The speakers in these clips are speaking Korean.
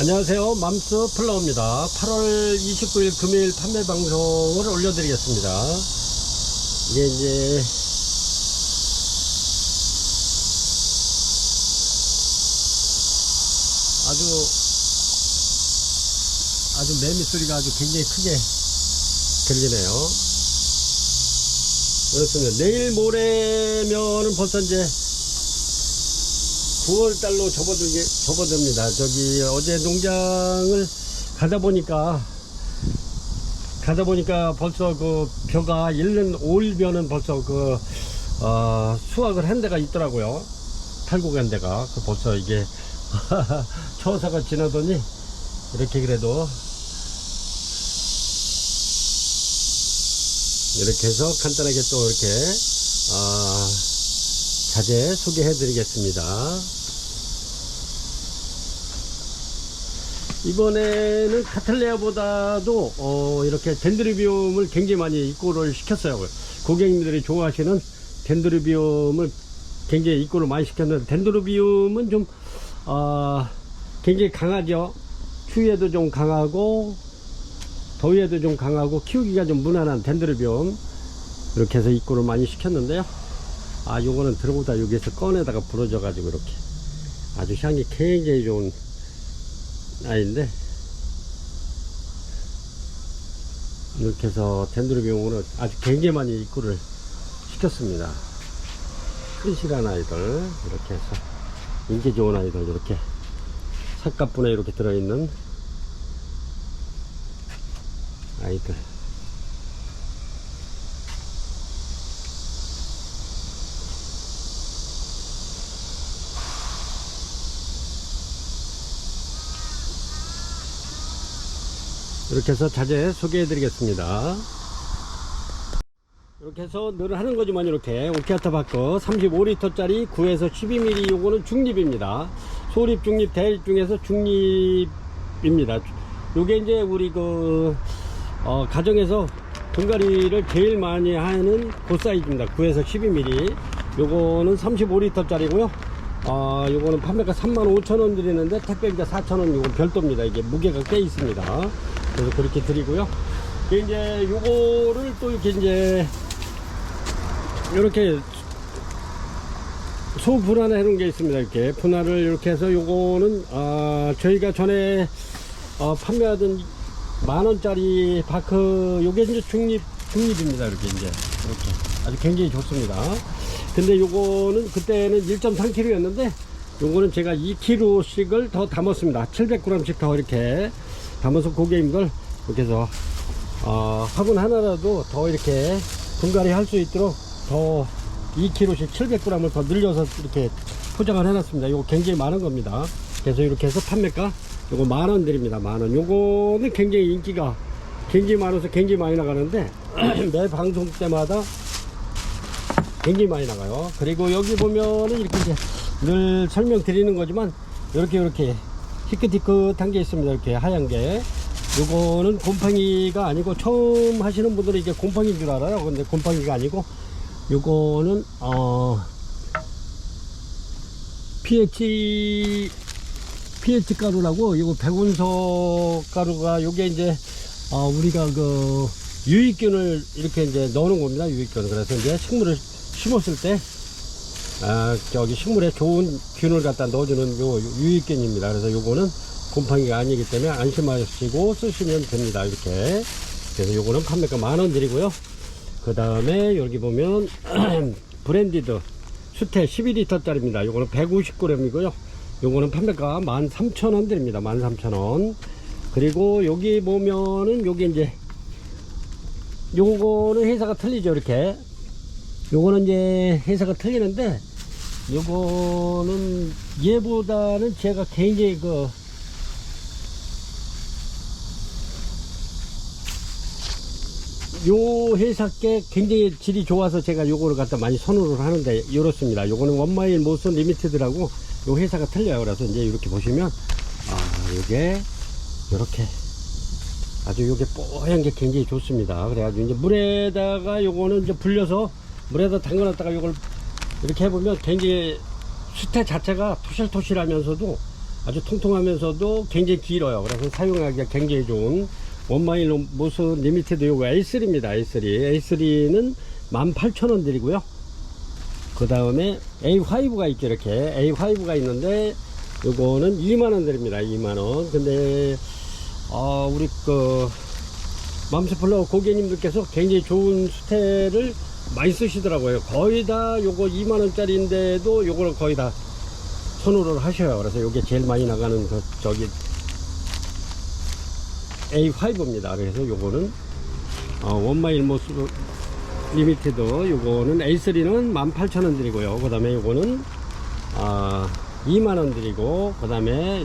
안녕하세요. 맘스 플라워입니다. 8월 29일 금요일 판매 방송을 올려드리겠습니다. 이게 이제 아주 매미 소리가 아주 굉장히 크게 들리네요. 그렇습니다. 내일 모레면은 벌써 이제 9월달로 접어듭니다. 저기 어제 농장을 가다 보니까 벌써 그 벼가 일년 5일벼는 벌써 수확을 한 데가 있더라고요. 탈곡한 데가. 벌써 이게 처사가 지나더니 이렇게 그래도 이렇게 해서 간단하게 또 이렇게 자재 소개해 드리겠습니다. 이번에는 카틀레아보다도 이렇게 덴드로비움을 굉장히 많이 입고를 시켰어요. 고객님들이 좋아하시는 덴드로비움을 굉장히 입고를 많이 시켰는데, 덴드로비움은 좀 굉장히 강하죠. 추위에도 좀 강하고 더위에도 좀 강하고 키우기가 좀 무난한 덴드로비움 이렇게 해서 입고를 많이 시켰는데요. 요거는 들어오다 여기에서 꺼내다가 부러져 가지고 이렇게 아주 향이 굉장히 좋은 아이인데, 이렇게 해서 덴드로비움으로 아주 굉장히 많이 입고를 시켰습니다. 큰실한 아이들 이렇게 해서 인기 좋은 아이들 이렇게 삿갓분에 이렇게 들어있는 아이들. 이렇게 해서 자재 소개해 드리겠습니다. 이렇게 해서 늘 하는 거지만 이렇게 오키아타 바커 35L 짜리 9에서 12mm 요거는 중립입니다. 소립 중립 대립 중에서 중립입니다. 요게 이제 우리 가정에서 분갈이를 제일 많이 하는 그 사이즈입니다. 9에서 12mm. 요거는 35L 짜리고요. 요거는 판매가 35,000원 드리는데 택배비가 4,000원 요건 별도입니다. 이게 무게가 꽤 있습니다. 그래서 그렇게 드리고요. 이제 요거를 또 이렇게 이제 이렇게 소 분할해 놓은 게 있습니다. 이렇게 분할을 이렇게 해서 요거는 저희가 전에 판매하던 10,000원짜리 바크, 요게 이제 중립입니다. 이렇게 아주 굉장히 좋습니다. 근데 요거는 그때는 1.3kg 였는데 요거는 제가 2kg씩을 더 담았습니다. 700g씩 더 이렇게 담아서 고객님들 이렇게 해서 화분 하나라도 더 이렇게 분갈이 할 수 있도록 더 2kg씩 700g을 더 늘려서 이렇게 포장을 해놨습니다. 요거 굉장히 많은 겁니다. 그래서 이렇게 해서 판매가 요거 10,000원 드립니다. 10,000원. 요거는 굉장히 인기가 굉장히 많아서 굉장히 많이 나가는데 매 방송 때마다 굉장히 많이 나가요. 그리고 여기 보면은 이렇게 이제 늘 설명드리는 거지만 이렇게 희끗희끗한 게 있습니다. 이렇게 하얀 게. 요거는 곰팡이가 아니고, 처음 하시는 분들은 이게 곰팡이인 줄 알아요. 근데 곰팡이가 아니고 요거는 pH 가루라고, 이거 백운석 가루가, 요게 이제 우리가 유익균을 이렇게 이제 넣는 겁니다. 유익균. 그래서 이제 식물을 심었을 때 저기 식물에 좋은 균을 갖다 넣어주는 요 유익균입니다. 그래서 요거는 곰팡이가 아니기 때문에 안심하시고 쓰시면 됩니다. 이렇게. 그래서 요거는 판매가 10,000원 드리고요. 그 다음에 여기 보면 브랜디드 수태 12L 짜리입니다. 요거는 150g이고요. 요거는 판매가 13,000원 드립니다. 13,000원. 그리고 여기 보면은 요게 이제 요거는 회사가 틀리죠. 이렇게 요거는 이제 회사가 틀리는데, 요거는 얘보다는 제가 굉장히 요 회사께 굉장히 질이 좋아서 제가 요거를 갖다 많이 선호를 하는데 이렇습니다. 요거는 원마일 모션 리미티드라고 요 회사가 틀려요. 그래서 이제 이렇게 보시면 요게 요렇게 아주 요게 뽀얀 게 굉장히 좋습니다. 그래가지고 이제 물에다가 요거는 이제 불려서 물에다 담궈놨다가 요걸 이렇게 해보면 굉장히 수태 자체가 토실토실하면서도 아주 통통하면서도 굉장히 길어요. 그래서 사용하기가 굉장히 좋은 원마일 모스 리미티드 요거 A3입니다. A3는 18,000원 드리고요. 그 다음에 A5가 있죠. 이렇게 A5가 있는데 요거는 2만원 드립니다. 2만원. 근데 우리 맘스플러 고객님들께서 굉장히 좋은 수태를 많이 쓰시더라고요. 거의 다 요거 2만원짜리인데도 요거를 거의 다 선호를 하셔요. 그래서 요게 제일 많이 나가는 A5입니다. 그래서 요거는 원마일 모스 리미티드 요거는 A3는 18,000원 드리고요. 그 다음에 요거는 2만원 드리고, 그 다음에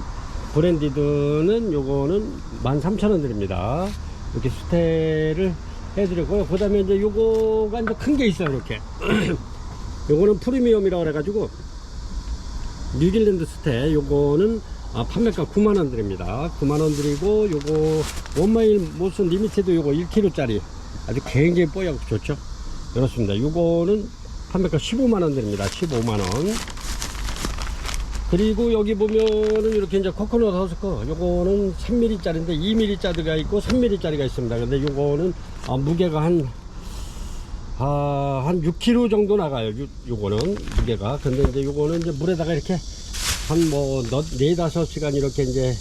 브랜디드는 요거는 13,000원 드립니다. 이렇게 수태를 해드리고요. 그 다음에 이제 요거가 이제 큰 게 있어요. 이렇게 요거는 프리미엄이라고 그래가지고 뉴질랜드 수태, 요거는 판매가 9만원 드립니다. 9만원 드리고, 요거 원마일 모스 리미티드 요거 1kg짜리 아주 굉장히 뽀얗고 좋죠. 그렇습니다. 요거는 판매가 15만원 드립니다. 15만원. 그리고 여기 보면은 이렇게 이제 코코넛 허스커, 요거는 3mm 짜리인데 2mm 짜리가 있고 3mm 짜리가 있습니다. 근데 요거는 무게가 한 6kg 정도 나가요. 요거는 무게가. 근데 이제 요거는 이제 물에다가 이렇게 한 뭐 4-5시간 이렇게 이제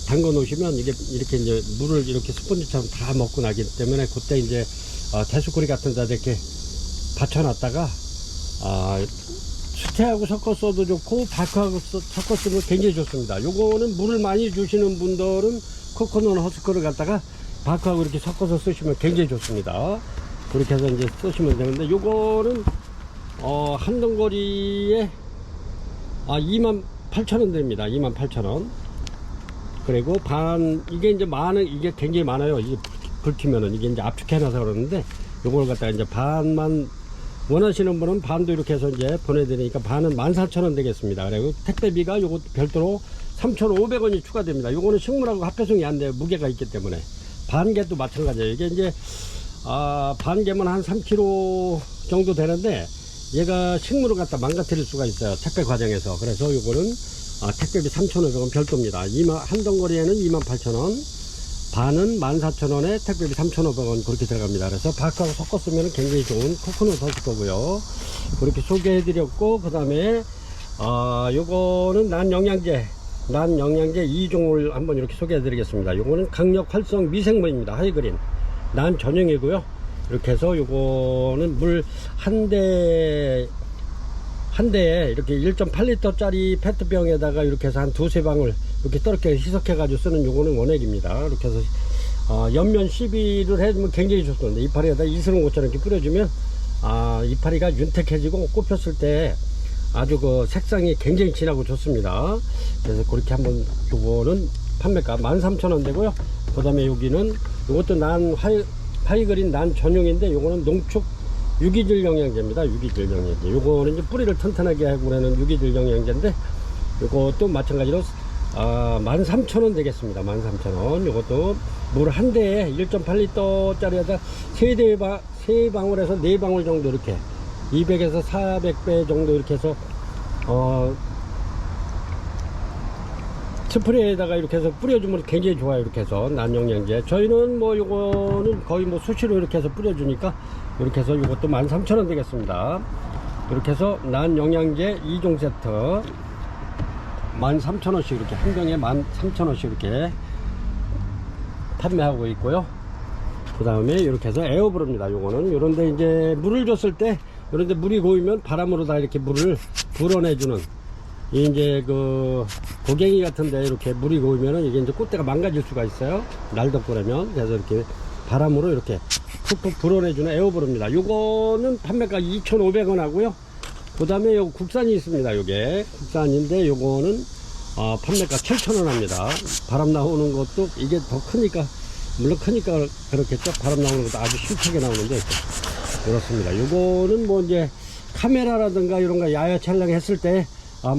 담궈 놓으시면 이게 이렇게 이제 물을 이렇게 스펀지처럼 다 먹고 나기 때문에 그때 이제 대수구리 같은 데 이렇게 받쳐놨다가 수태하고 섞어 써도 좋고 바크하고 섞어 쓰면 굉장히 좋습니다. 요거는 물을 많이 주시는 분들은 코코넛 허스커를 갖다가 바크하고 이렇게 섞어서 쓰시면 굉장히 좋습니다. 그렇게 해서 이제 쓰시면 되는데, 요거는 한 덩어리에 28,000원 됩니다. 28,000원. 그리고 이게 이제 이게 굉장히 많아요. 이게 긁히면은 이게 이제 압축해놔서 그러는데, 요걸 갖다가 이제 반만 원하시는 분은 반도 이렇게 해서 이제 보내드리니까 반은 14,000원 되겠습니다. 그리고 택배비가 요거 별도로 3,500원이 추가됩니다. 요거는 식물하고 합배송이 안 돼요. 무게가 있기 때문에. 반개도 마찬가지예요. 이게 이제 반개면 한 3kg 정도 되는데, 얘가 식물을 갖다 망가뜨릴 수가 있어요. 택배 과정에서. 그래서 요거는 택배비 3,500원 별도입니다. 한 덩어리에는 28,000원, 반은 14,000원에 택배비 3,500원 그렇게 들어갑니다. 그래서 바크하고 섞어 쓰면 굉장히 좋은 코코넛 허스 거고요. 그렇게 소개해 드렸고, 그 다음에 요거는 난영양제 2종을 한번 이렇게 소개해 드리겠습니다. 요거는 강력 활성 미생물입니다. 하이그린 난 전용이고요. 이렇게 해서 요거는 물 한 대에 이렇게 1.8L 짜리 페트병에다가 이렇게 해서 한 2-3방울 이렇게 떠렇게 희석해 가지고 쓰는 요거는 원액입니다. 이렇게 해서 옆면 시비를 해주면 굉장히 좋습니다. 이파리에다 이슬은고처럼 이렇게 뿌려주면 이파리가 윤택해지고 꽃 폈을 때 아주 그 색상이 굉장히 진하고 좋습니다. 그래서 그렇게 한번 요거는 판매가 13,000원 되고요. 그 다음에 여기는 요것도 하이그린 난 전용인데, 요거는 농축 유기질 영양제입니다. 유기질 영양제. 요거는 이제 뿌리를 튼튼하게 하고 그러는 유기질 영양제인데, 요것도 마찬가지로 13,000원 되겠습니다. 13,000원. 요것도 물 한 대에 1.8L 짜리에다 3방울에서 4방울 정도 이렇게 200에서 400배 정도 이렇게 해서 스프레이에다가 이렇게 해서 뿌려주면 굉장히 좋아요. 이렇게 해서 난영양제. 저희는 뭐 요거는 거의 뭐 수시로 이렇게 해서 뿌려주니까 이렇게 해서 요것도 13,000원 되겠습니다. 이렇게 해서 난영양제 2종 세트 13,000원씩 이렇게 한 병에 13,000원씩 이렇게 판매하고 있고요. 그 다음에 이렇게 해서 에어브루입니다. 요거는 요런데 이제 물을 줬을 때 요런데 물이 고이면 바람으로 다 이렇게 물을 불어내주는, 이제 그 고갱이 같은데 이렇게 물이 고이면은 이게 이제 꽃대가 망가질 수가 있어요. 날 덮고 그러면. 그래서 이렇게 바람으로 이렇게 푹푹 불어내주는 에어브루입니다. 요거는 판매가 2,500원 하고요. 그 다음에 요 국산이 있습니다. 요게 국산인데 요거는 판매가 7,000원 합니다. 바람 나오는 것도 이게 더 크니까, 물론 크니까 그렇겠죠. 바람 나오는 것도 아주 힘차게 나오는데 그렇습니다. 요거는 뭐 이제 카메라라든가 이런 거 야외 촬영 했을 때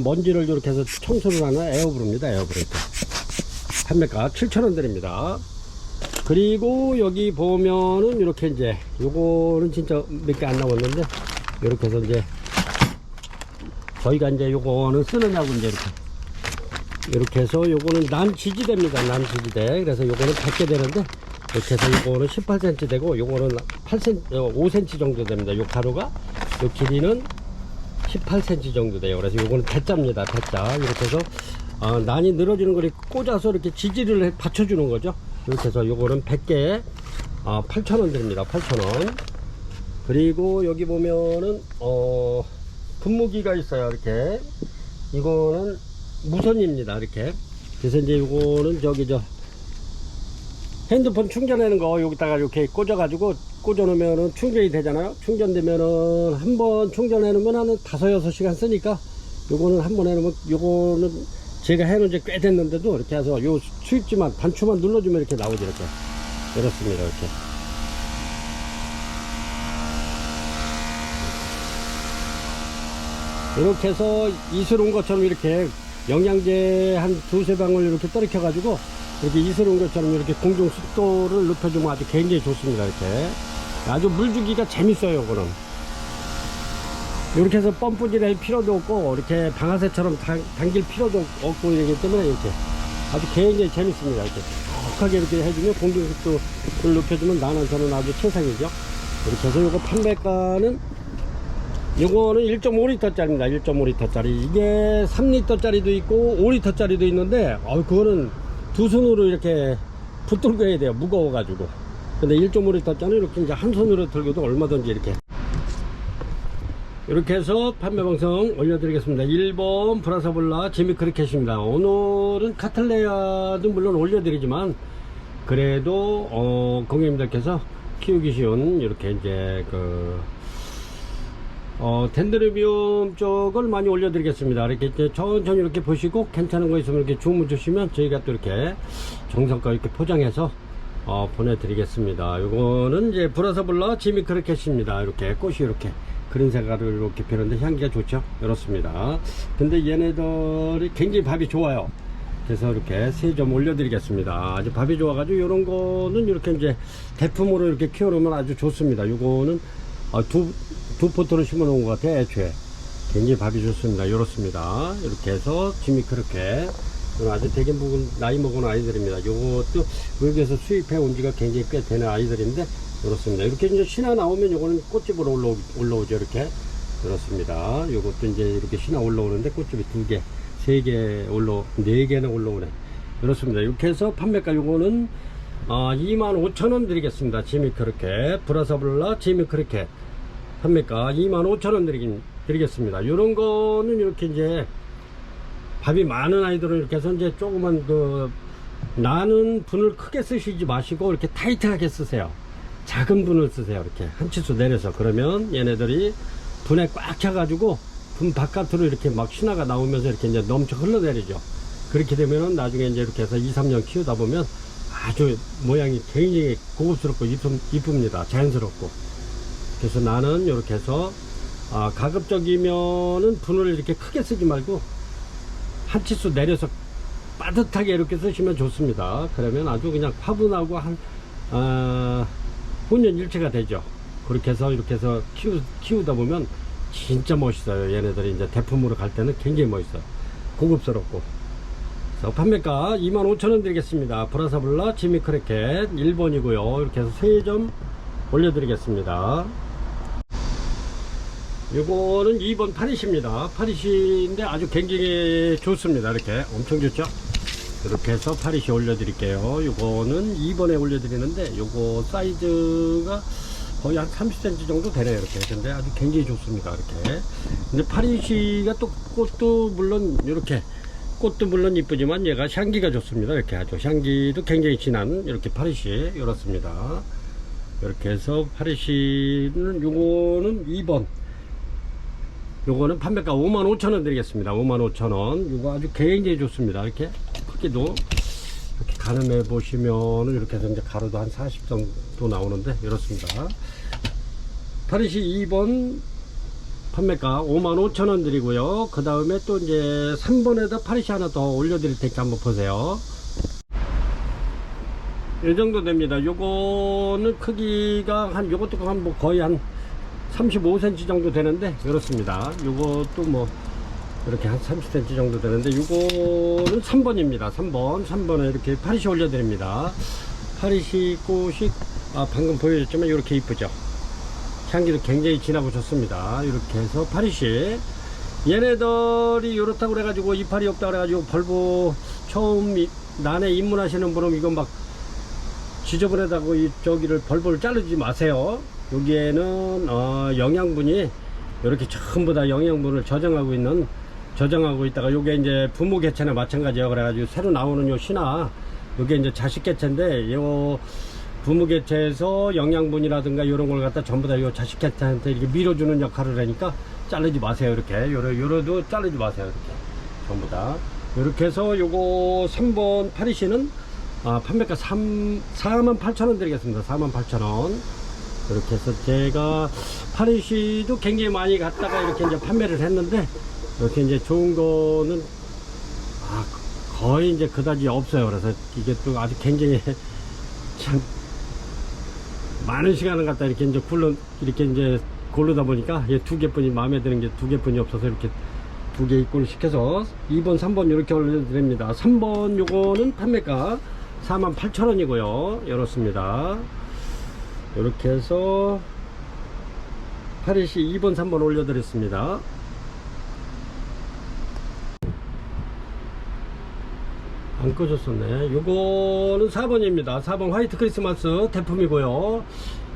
먼지를 이렇게 해서 청소를 하는 에어브루입니다. 에어브루. 판매가 7,000원 드립니다. 그리고 여기 보면은 이렇게 이제 요거는 진짜 몇 개 안 남았는데, 이렇게 해서 이제 저희가 이제 요거는 쓰느냐고 이제 이렇게 이렇게 해서 요거는 난지지대입니다. 난지지대. 그래서 요거는 100개 되는데, 이렇게 해서 요거는 18cm 되고, 요거는 5cm 정도 됩니다. 요 가로가, 요 길이는 18cm 정도 돼요. 그래서 요거는 대자입니다. 대자. 이렇게 해서, 난이 늘어지는 걸 꽂아서 이렇게 지지를 받쳐주는 거죠. 이렇게 해서 요거는 100개, 8,000원 드립니다. 8,000원. 그리고 여기 보면은, 분무기가 있어요. 이렇게. 이거는 무선입니다. 이렇게. 그래서 이제 요거는 핸드폰 충전하는 거 여기다가 이렇게 꽂아가지고 꽂아놓으면은 충전이 되잖아요. 충전되면은 한번 충전해 놓으면 한 5-6시간 쓰니까 요거는 한번 해놓으면 요거는 제가 해놓은 지 꽤 됐는데도 이렇게 해서 요 스위치만 단추만 눌러주면 이렇게 나오죠. 이렇게. 이렇습니다. 이렇게. 이렇게 해서 이슬 온 것처럼 이렇게 영양제 한 2-3방울 이렇게 떨어켜 가지고 이렇게 이슬 온 것처럼 이렇게 공중 습도를 높여주면 아주 굉장히 좋습니다. 이렇게 아주 물주기가 재밌어요. 이거는 이렇게 해서 펌프질 할 필요도 없고 이렇게 방아쇠처럼 당길 필요도 없고 이러기 때문에 이렇게 아주 굉장히 재밌습니다. 이렇게 톡하게 이렇게 해주면 공중 습도를 높여주면 나는 저는 아주 최상이죠. 이렇게 해서 이거 판매가는 요거는 1.5L 짜리입니다. 1.5L 짜리. 이게 3L짜리도 있고 5L짜리도 있는데 그거는 두 손으로 이렇게 붙들고 해야 돼요. 무거워 가지고. 근데 1.5L짜리는 이렇게 이제 한 손으로 들고도 얼마든지 이렇게 해서 판매 방송 올려드리겠습니다. 1번 브라사볼라 지미 크리켓입니다. 오늘은 카틀레아도 물론 올려드리지만 그래도 고객님들께서 키우기 쉬운 이렇게 이제 덴드로비움 쪽을 많이 올려드리겠습니다. 이렇게 이제 천천히 이렇게 보시고 괜찮은 거 있으면 이렇게 주문 주시면 저희가 또 이렇게 정성껏 이렇게 포장해서 보내드리겠습니다. 요거는 이제 브라사볼라 지미 크리켓입니다. 이렇게 꽃이 이렇게 그린 색깔을 이렇게 피는데 향기가 좋죠. 이렇습니다. 근데 얘네들이 굉장히 밥이 좋아요. 그래서 이렇게 3점 올려드리겠습니다. 아주 밥이 좋아가지고 이런 거는 이렇게 이제 대품으로 이렇게 키워놓으면 아주 좋습니다. 요거는 두 포트를 심어 놓은 것 같아요. 애초에 굉장히 밥이 좋습니다. 이렇습니다. 이렇게 해서 지미 크리켓 아주 되게 나이 먹은 아이들입니다. 요것도 외국에서 수입해 온 지가 굉장히 꽤 되는 아이들인데 이렇습니다. 이렇게 이제 신화 나오면 요거는 꽃집으로 올라오죠. 이렇게 이렇습니다. 요것도 이제 이렇게 신화 올라오는데 꽃집이 2개 3개 4개나 올라오네. 이렇습니다. 이렇게 해서 판매가 요거는 25,000원 드리겠습니다. 지미 크리켓 브라사볼라 지미 크리켓 판매가 25,000원 드리겠습니다. 요런 거는 이렇게 이제 밥이 많은 아이들은 이렇게 해서 이제 조그만 나는 분을 크게 쓰시지 마시고 이렇게 타이트하게 쓰세요. 작은 분을 쓰세요. 이렇게 한 치수 내려서. 그러면 얘네들이 분에 꽉 차가지고 분 바깥으로 이렇게 막 신화가 나오면서 이렇게 이제 넘쳐 흘러내리죠. 그렇게 되면은 나중에 이제 이렇게 해서 2-3년 키우다 보면 아주 모양이 굉장히 고급스럽고 이쁩니다. 자연스럽고. 그래서 나는 이렇게 해서 가급적이면은 분을 이렇게 크게 쓰지 말고 한 치수 내려서 빠듯하게 이렇게 쓰시면 좋습니다. 그러면 아주 그냥 화분하고 혼연일체가 되죠. 그렇게 해서 이렇게 해서 키우다 보면 진짜 멋있어요. 얘네들이 이제 대품으로 갈 때는 굉장히 멋있어요. 고급스럽고. 그래서 판매가 25,000원 드리겠습니다. 브라사볼라 지미 크리켓 1번이고요. 이렇게 해서 3점 올려드리겠습니다. 요거는 2번 파리시입니다. 파리시인데 아주 굉장히 좋습니다. 이렇게 엄청 좋죠. 이렇게 해서 파리시 올려드릴게요. 요거는 2번에 올려드리는데 요거 사이즈가 거의 한 30cm 정도 되네요. 이렇게. 근데 아주 굉장히 좋습니다. 이렇게. 근데 파리시가 또 꽃도 물론 이렇게 꽃도 물론 이쁘지만 얘가 향기가 좋습니다. 이렇게 아주 향기도 굉장히 진한 이렇게 파리시 이렇습니다. 이렇게 해서 파리시는 요거는 2번. 요거는 판매가 55,000원 드리겠습니다. 55,000원. 요거 아주 굉장히 좋습니다. 이렇게 크기도 이렇게 가늠해 보시면은 이렇게 해서 이제 가로도 한 40 정도 나오는데 이렇습니다. 파리시 2번 판매가 55,000원 드리고요. 그 다음에 또 이제 3번에다 파리시 하나 더 올려드릴 테니까 한번 보세요. 이 정도 됩니다. 요거는 크기가 요것도 거의 한 35cm 정도 되는데 이렇습니다. 요것도 이렇게 한 30cm 정도 되는데, 요거는 3번입니다. 3번에 이렇게 파리시 올려드립니다. 파리시 꽃이 방금 보여줬지만 이렇게 이쁘죠. 향기도 굉장히 진하고 좋습니다. 이렇게 해서 파리시, 얘네들이 이렇다고 그래가지고 이파리 없다고 그래가지고 벌보 처음 난에 입문하시는 분은 이건 막 지저분하다고 저기를 벌보를 자르지 마세요. 여기에는 영양분이 이렇게 전부 다 영양분을 저장하고 있다가, 요게 이제 부모 개체나 마찬가지예요. 그래가지고 새로 나오는 요 신화, 요게 이제 자식 개체인데, 요 부모 개체에서 영양분이라든가 이런 걸 갖다 전부 다 요 자식 개체한테 이렇게 밀어주는 역할을 하니까 자르지 마세요. 이렇게 요래도 자르지 마세요. 이렇게 전부 다 이렇게 해서 요거 3번 파리시는 판매가 48,000원 드리겠습니다. 48,000원. 이렇게 해서 제가 파리시도 굉장히 많이 갖다가 이렇게 이제 판매를 했는데, 이렇게 이제 좋은 거는 거의 이제 그다지 없어요. 그래서 이게 또 아주 굉장히 참 많은 시간을 갖다 이렇게 이제 이렇게 이제 고르다 보니까 두 개뿐이 마음에 드는 게 두 개뿐이 없어서 이렇게 두 개 입고를 시켜서 2번, 3번 이렇게 올려드립니다. 3번 요거는 판매가 48,000원이고요. 이렇습니다. 이렇게 해서 파리시 2번, 3번 올려드렸습니다. 안 꺼졌었네. 요거는 4번입니다. 4번 화이트 크리스마스 대품이고요.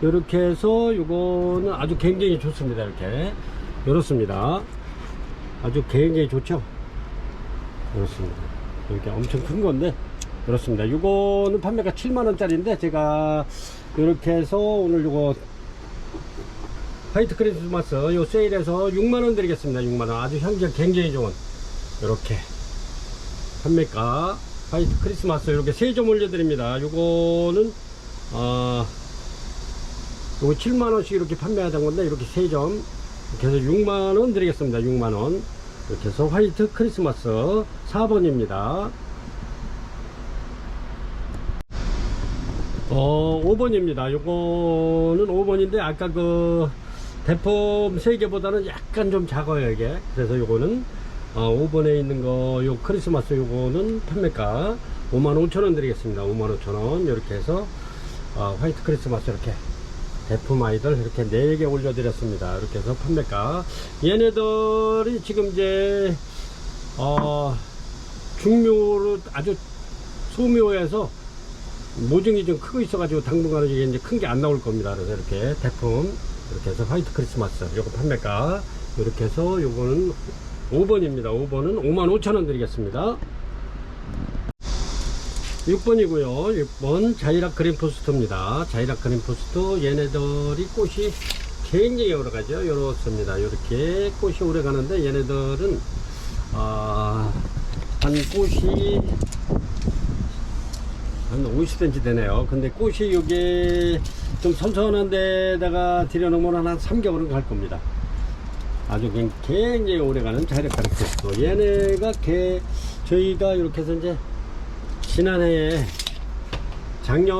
이렇게 해서 요거는 아주 굉장히 좋습니다. 이렇게 이렇습니다. 아주 굉장히 좋죠. 이렇습니다. 이렇게 엄청 큰 건데 이렇습니다. 요거는 판매가 7만원짜리인데, 제가 이렇게 해서 오늘 요거 화이트 크리스마스 요 세일에서 6만원 드리겠습니다. 6만원. 아주 향기가 굉장히 좋은 이렇게 판매가 화이트 크리스마스 이렇게 3점 올려드립니다. 요거는 요거 7만원씩 이렇게 판매하던 건데, 이렇게 3점 이렇게 해서 6만원 드리겠습니다. 6만원. 이렇게 해서 화이트 크리스마스 4번입니다 5번입니다 요거는 5번인데 아까 그 대품 3개보다는 약간 좀 작아요 이게. 그래서 요거는 5번에 있는 거 요 크리스마스 요거는 판매가 55,000원 드리겠습니다. 55,000원. 이렇게 해서 화이트 크리스마스 이렇게 대품 아이들 이렇게 4개 올려드렸습니다. 이렇게 해서 판매가, 얘네들이 지금 이제 중묘로 아주 소묘해서 모종이 좀 크고 있어가지고 당분간은 이게 이제 큰 게 안 나올 겁니다. 그래서 이렇게 대품 이렇게 해서 화이트 크리스마스 요거 판매가 이렇게 해서 요거는 5번입니다. 5번은 55,000원 드리겠습니다. 6번이고요. 6번 자이락 그린 포스트입니다. 자이락 그린 포스트, 얘네들이 꽃이 굉장히 오래가죠. 이렇습니다. 이렇게 꽃이 오래가는데, 얘네들은 한 꽃이 한 50cm 되네요. 근데 꽃이 요게 좀 선선한 데다가 들여놓으면 한 3개월은 갈 겁니다. 아주 굉장히 오래가는 자이락 그린 포스트. 얘네가 저희가 이렇게 해서 이제 지난해에 작년에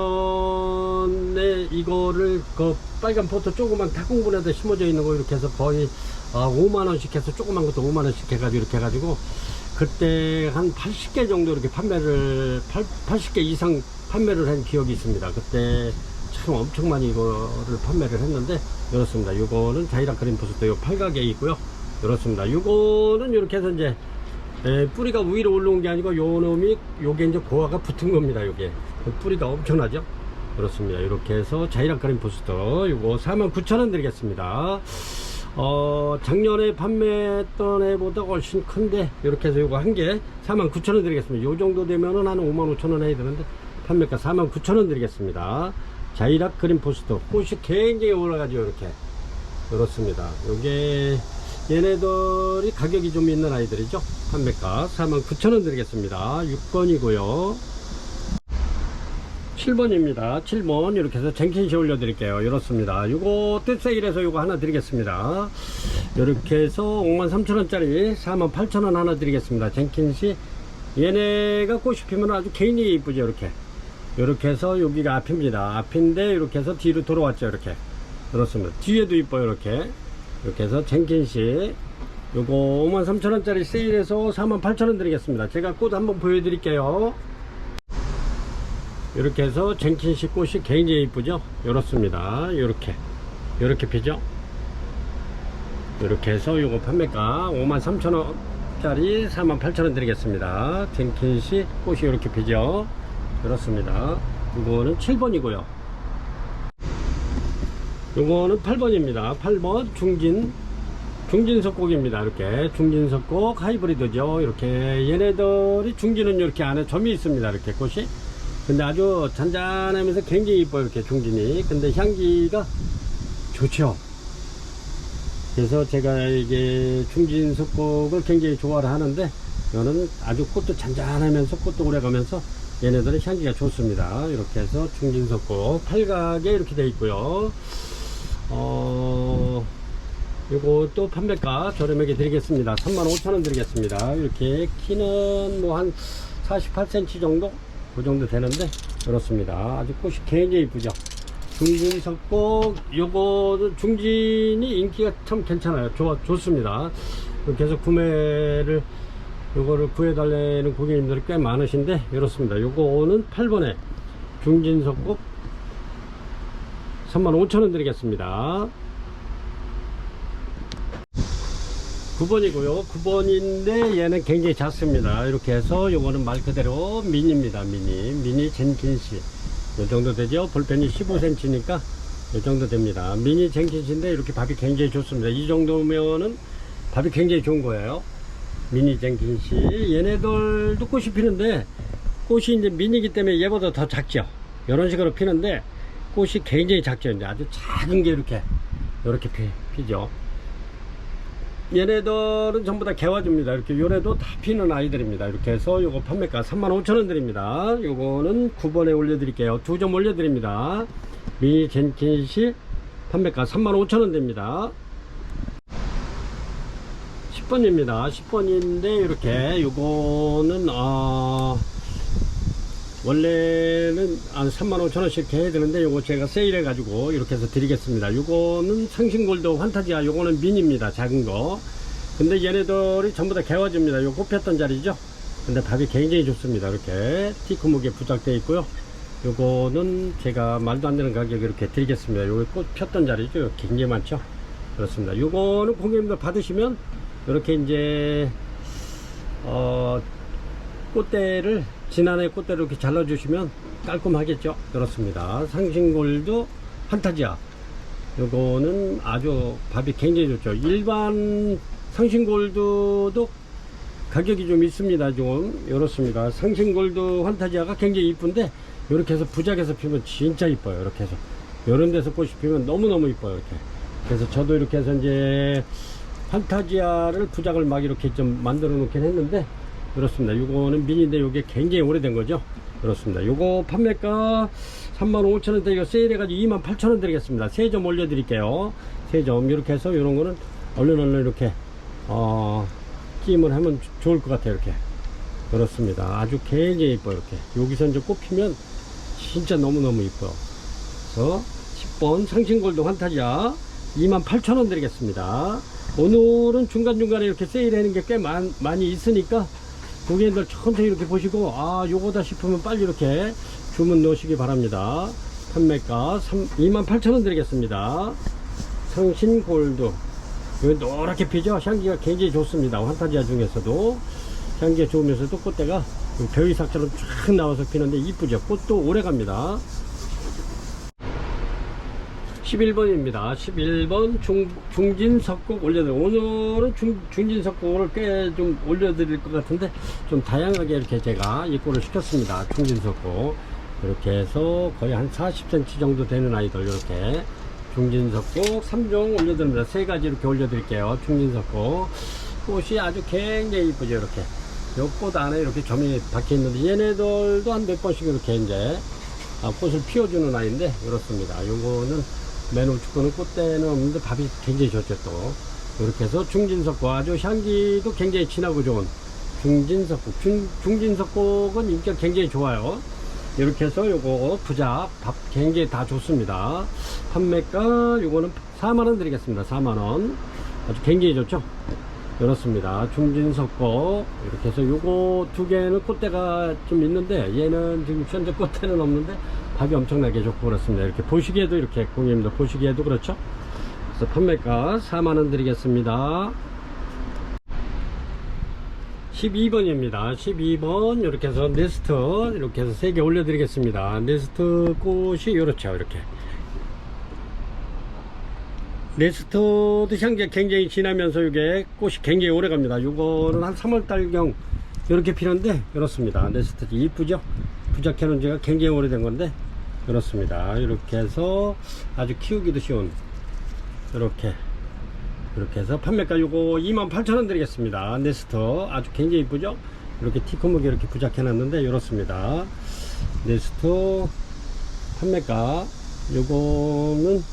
이거를 그 빨간 포트 조그만 타공분에다 심어져 있는 거 이렇게 해서 거의 5만원씩 해서 조그만 것도 5만원씩 해가지고 이렇게 해가지고 그때 한 80개 정도 이렇게 80개 이상 판매를 한 기억이 있습니다. 그때 참 엄청 많이 이거를 판매를 했는데, 이렇습니다. 이거는 자이락 그린 포스트 요 팔각에 있고요. 이렇습니다. 이거는 이렇게 해서 이제 뿌리가 위로 올라온 게 아니고 요게 이제 고화가 붙은 겁니다. 요게 뿌리가 엄청나죠. 그렇습니다. 이렇게 해서 자이락 그린 포스트 요거 49,000원 드리겠습니다. 작년에 판매했던 애보다 훨씬 큰데, 이렇게 해서 요거 한 개 49,000원 드리겠습니다. 요 정도 되면은 한 55,000원 해야 되는데, 판매가 49,000원 드리겠습니다. 자이락 그린 포스트 꽃이 굉장히 올라가죠. 이렇게 그렇습니다. 요게 얘네들이 가격이 좀 있는 아이들이죠. 판매가 49,000원 드리겠습니다. 6번이고요 7번입니다 7번 이렇게 해서 쟁킨시 올려 드릴게요. 이렇습니다. 요거 세일해서 요거 하나 드리겠습니다. 이렇게 해서 53,000원짜리 48,000원 하나 드리겠습니다. 쟁킨시 얘네가 꽃이 피면 아주 굉장히 이쁘죠. 이렇게 해서 여기가 앞입니다. 앞인데 이렇게 해서 뒤로 돌아왔죠. 이렇게 그렇습니다. 뒤에도 이뻐요. 이렇게 해서 쟁킨시 요거 53,000원짜리 세일해서 48,000원 드리겠습니다. 제가 꽃 한번 보여드릴게요. 이렇게 해서 젠킨시 꽃이 굉장히 이쁘죠. 이렇습니다. 요렇게 피죠. 이렇게 해서 요거 판매가 53,000원짜리 48,000원 드리겠습니다. 젠킨시 꽃이 이렇게 피죠. 그렇습니다. 이거는 7번이고요. 요거는 8번입니다. 8번 중진석곡입니다. 이렇게 중진석곡 하이브리드죠. 이렇게 얘네들이 중진은 이렇게 안에 점이 있습니다. 이렇게 꽃이. 근데 아주 잔잔하면서 굉장히 이뻐요. 이렇게 중진이. 근데 향기가 좋죠. 그래서 제가 이게 중진석곡을 굉장히 좋아를 하는데, 이거는 아주 꽃도 잔잔하면서 꽃도 오래가면서 얘네들은 향기가 좋습니다. 이렇게 해서 중진석곡 팔각에 이렇게 되어 있고요. 요것도 판매가 저렴하게 드리겠습니다. 35,000원 드리겠습니다. 이렇게 키는 뭐 한 48cm 정도? 그 정도 되는데, 그렇습니다. 아주 꽃이 굉장히 이쁘죠. 중진석곡, 요거 중진이 인기가 참 괜찮아요. 좋습니다. 계속 요거를 구해달라는 고객님들이 꽤 많으신데, 이렇습니다. 요거는 8번에 중진석곡 35,000원 드리겠습니다. 9번이고요. 9번인데 얘는 굉장히 작습니다. 이렇게 해서 요거는 말 그대로 미니입니다. 미니 젠킨시. 요 정도 되죠. 볼펜이 15cm니까 요 정도 됩니다. 미니 젠킨시인데 이렇게 밥이 굉장히 좋습니다. 이 정도면은 밥이 굉장히 좋은 거예요. 미니 젠킨시. 얘네들도 꽃이 피는데, 꽃이 이제 미니기 때문에 얘보다 더 작죠. 이런 식으로 피는데 꽃이 굉장히 작죠. 이제 아주 작은 게 이렇게 피죠. 얘네들은 전부 다 개화주입니다. 이렇게 요래도 다 피는 아이들입니다. 이렇게 해서 요거 판매가 35,000원 드립니다. 요거는 9번에 올려드릴게요. 2점 올려드립니다. 미니 젠킨시 판매가 35,000원 됩니다. 10번입니다. 10번인데 이렇게 요거는 원래는 35,000원씩 해야 되는데, 요거 제가 세일해 가지고 이렇게 해서 드리겠습니다. 요거는 상신골드 환타지아. 요거는 미니입니다. 작은 거. 근데 얘네들이 전부 다 개화주입니다. 요 꽃 폈던 자리죠. 근데 밥이 굉장히 좋습니다. 이렇게 티크목에 부착되어 있고요. 요거는 제가 말도 안 되는 가격에 이렇게 드리겠습니다. 요거 꽃 폈던 자리죠. 굉장히 많죠. 그렇습니다. 요거는 고객님들 받으시면 이렇게 이제 꽃대를, 지난해 꽃대를 이렇게 잘라주시면 깔끔하겠죠. 그렇습니다. 상신골드 판타지아. 요거는 아주 밥이 굉장히 좋죠. 일반 상신골드도 가격이 좀 있습니다. 좀 이렇습니다. 상신골드 판타지아가 굉장히 이쁜데, 이렇게 해서 부작에서 피면 진짜 이뻐요. 이렇게 해서 이런 데서 꽃이 피면 너무너무 이뻐요. 이렇게. 그래서 저도 이렇게 해서 이제 판타지아를 부작을 막 이렇게 좀 만들어 놓긴 했는데, 그렇습니다. 요거는 미니인데 요게 굉장히 오래된 거죠. 그렇습니다. 요거 판매가 35,000원대, 이거 세일해가지고 28,000원 드리겠습니다. 3점 올려드릴게요. 3점. 이렇게 해서 요런 거는 얼른 이렇게 끼임을 하면 좋을 것 같아요. 이렇게. 그렇습니다. 아주 굉장히 이뻐요. 이렇게. 여기서 이제 꽃피면 진짜 너무너무 이뻐요. 그래서 10번 상신골드 환타지아 28,000원 드리겠습니다. 오늘은 중간중간에 이렇게 세일하는 게 꽤 많이 있으니까 고객님들 천천히 이렇게 보시고, 요거다 싶으면 빨리 이렇게 주문 넣으시기 바랍니다. 판매가 28,000원 드리겠습니다. 상신골드. 여기 노랗게 피죠? 향기가 굉장히 좋습니다. 환타지아 중에서도 향기가 좋으면서도 꽃대가 벼이삭처럼 쫙 나와서 피는데 이쁘죠? 꽃도 오래 갑니다. 11번입니다. 11번 중진석곡 올려드릴게요. 오늘은 중진석곡을 꽤 좀 올려드릴 것 같은데, 좀 다양하게 이렇게 제가 입고를 시켰습니다. 중진석곡. 이렇게 해서 거의 한 40cm 정도 되는 아이들, 이렇게 중진석곡 3종 올려드립니다. 3가지 이렇게 올려드릴게요. 중진석곡. 꽃이 아주 굉장히 이쁘죠. 이렇게. 요 꽃 안에 이렇게 점이 박혀 있는데, 얘네들도 한 몇 번씩 이렇게 이제 꽃을 피워주는 아이인데, 그렇습니다. 요거는 맨 우측 거는 꽃대는 없는데 밥이 굉장히 좋죠. 또 이렇게 해서 중진석곡, 아주 향기도 굉장히 진하고 좋은 중진석곡. 중진석곡은 인기가 굉장히 좋아요. 이렇게 해서 요거 부작 밥 굉장히 다 좋습니다. 판매가 요거는 4만원 드리겠습니다. 4만원. 아주 굉장히 좋죠. 이렇습니다. 중진석고 이렇게 해서 요거 두 개는 꽃대가 좀 있는데 얘는 지금 현재 꽃대는 없는데 밥이 엄청나게 좋고 그렇습니다. 이렇게 보시기에도 이렇게 공입니다. 보시기에도 그렇죠. 그래서 판매가 4만원 드리겠습니다. 12번입니다. 12번 이렇게 해서 네스트 이렇게 해서 3개 올려 드리겠습니다. 네스트 꽃이 이렇죠. 이렇게 네스트도 향기가 굉장히 진하면서 이게 꽃이 굉장히 오래 갑니다. 요거는 한 3월달경 이렇게 피는데 이렇습니다. 네스트 이쁘죠? 부작해 놓은 지가 굉장히 오래된 건데 이렇습니다. 이렇게 해서 아주 키우기도 쉬운 이렇게 해서 판매가 요거 28,000원 드리겠습니다. 네스트 아주 굉장히 이쁘죠? 이렇게 티코목이 이렇게 부작해 놨는데 이렇습니다. 네스트 판매가 요거는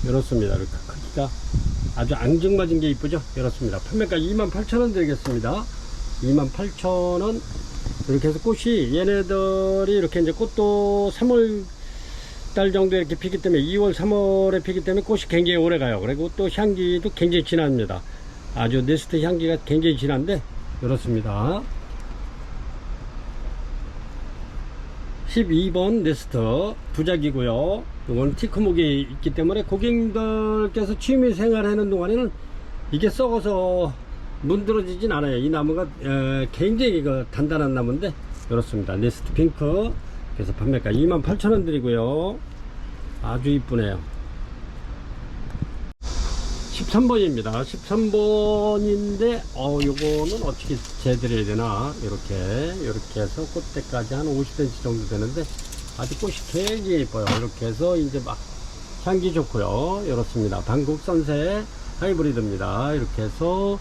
이렇습니다. 이렇게 크기가 아주 앙증맞은 게 이쁘죠? 이렇습니다. 판매가 28,000원 드리겠습니다. 28,000원. 이렇게 해서 꽃이 얘네들이 이렇게 이제 꽃도 3월 달 정도 이렇게 피기 때문에 2월 3월에 피기 때문에 꽃이 굉장히 오래 가요. 그리고 또 향기도 굉장히 진합니다. 아주 네스트 향기가 굉장히 진한데 이렇습니다. 12번 네스트 부작이고요. 이건 티크목이 있기 때문에 고객님들께서 취미 생활하는 동안에는 이게 썩어서 문드러지진 않아요. 이 나무가 굉장히 단단한 나무인데 이렇습니다. 네스트 핑크. 그래서 판매가 28,000원 드리고요. 아주 이쁘네요. 13번입니다. 13번인데 요거는 어떻게 재드려야 되나. 이렇게 해서 꽃대까지 한 50cm 정도 되는데 아주 꽃이 굉장히 예뻐요. 이렇게 해서 이제 막 향기 좋고요. 이렇습니다. 방국 선세 하이브리드입니다. 이렇게 해서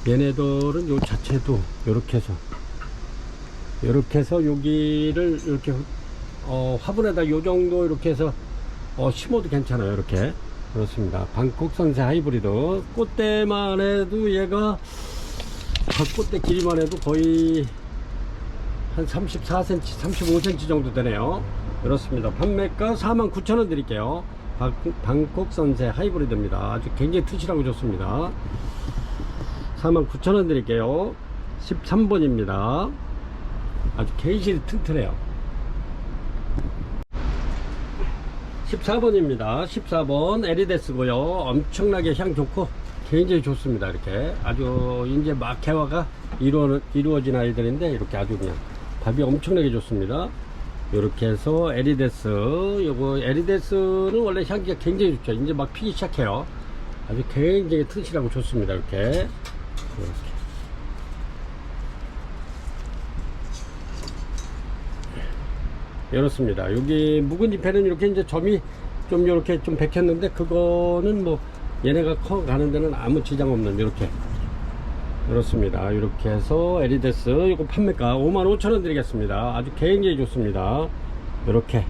얘네들은 요 자체도 이렇게 해서 여기를 이렇게 화분에다 요 정도 이렇게 해서 심어도 괜찮아요. 이렇게 그렇습니다. 방콕 선세 하이브리드. 꽃대만 해도 얘가 꽃대 길이만 해도 거의 한 34cm 35cm 정도 되네요. 그렇습니다. 판매가 49,000원 드릴게요. 방콕 선세 하이브리드입니다. 아주 굉장히 튼실하고 좋습니다. 49,000원 드릴게요. 13번입니다. 아주 굉장히 튼튼해요. 14번입니다. 14번 에리데스고요. 엄청나게 향 좋고 굉장히 좋습니다. 이렇게 아주 이제 막 개화가 이루어진 아이들인데 이렇게 아주 그냥 밥이 엄청나게 좋습니다. 이렇게 해서 에리데스. 요거 에리데스는 원래 향기가 굉장히 좋죠. 이제 막 피기 시작해요. 아주 굉장히 튼실하고 좋습니다. 이렇게 이렇습니다. 여기 묵은 잎에는 이렇게 이제 점이 좀 이렇게 좀 백혔는데 그거는 뭐 얘네가 커 가는 데는 아무 지장 없는 이렇습니다. 이렇게 해서 에리데스 이거 판매가 55,000원 드리겠습니다. 아주 굉장히 좋습니다. 이렇게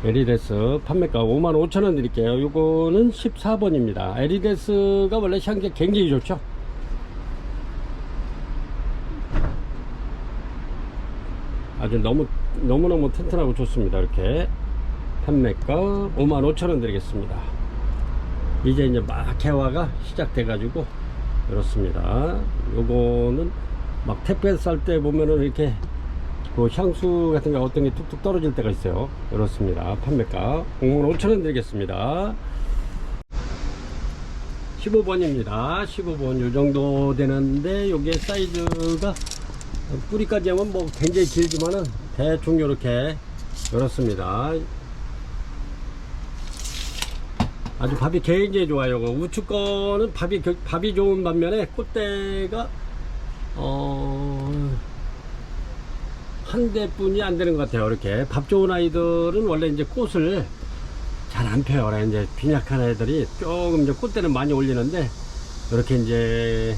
에리데스 판매가 55,000원 드릴게요. 이거는 14번입니다. 에리데스가 원래 향기가 굉장히 좋죠. 아주 너무너무 튼튼하고 좋습니다. 이렇게 판매가 55,000원 드리겠습니다. 이제 막 개화가 시작돼 가지고 이렇습니다. 요거는 막 택배 쌀 때 보면은 이렇게 그 향수 같은 거 어떤 게 뚝뚝 떨어질 때가 있어요. 이렇습니다. 판매가 55,000원 드리겠습니다. 15번입니다. 15번 요 정도 되는데 요게 사이즈가 뿌리까지 하면 뭐 굉장히 길지만은 대충 요렇게 이렇습니다. 아주 밥이 굉장히 좋아요. 우측 거는 밥이 좋은 반면에 꽃대가 한 대뿐이 안 되는 것 같아요. 이렇게 밥 좋은 아이들은 원래 이제 꽃을 잘 안 펴요. 이제 빈약한 애들이 조금 이제 꽃대는 많이 올리는데 이렇게 이제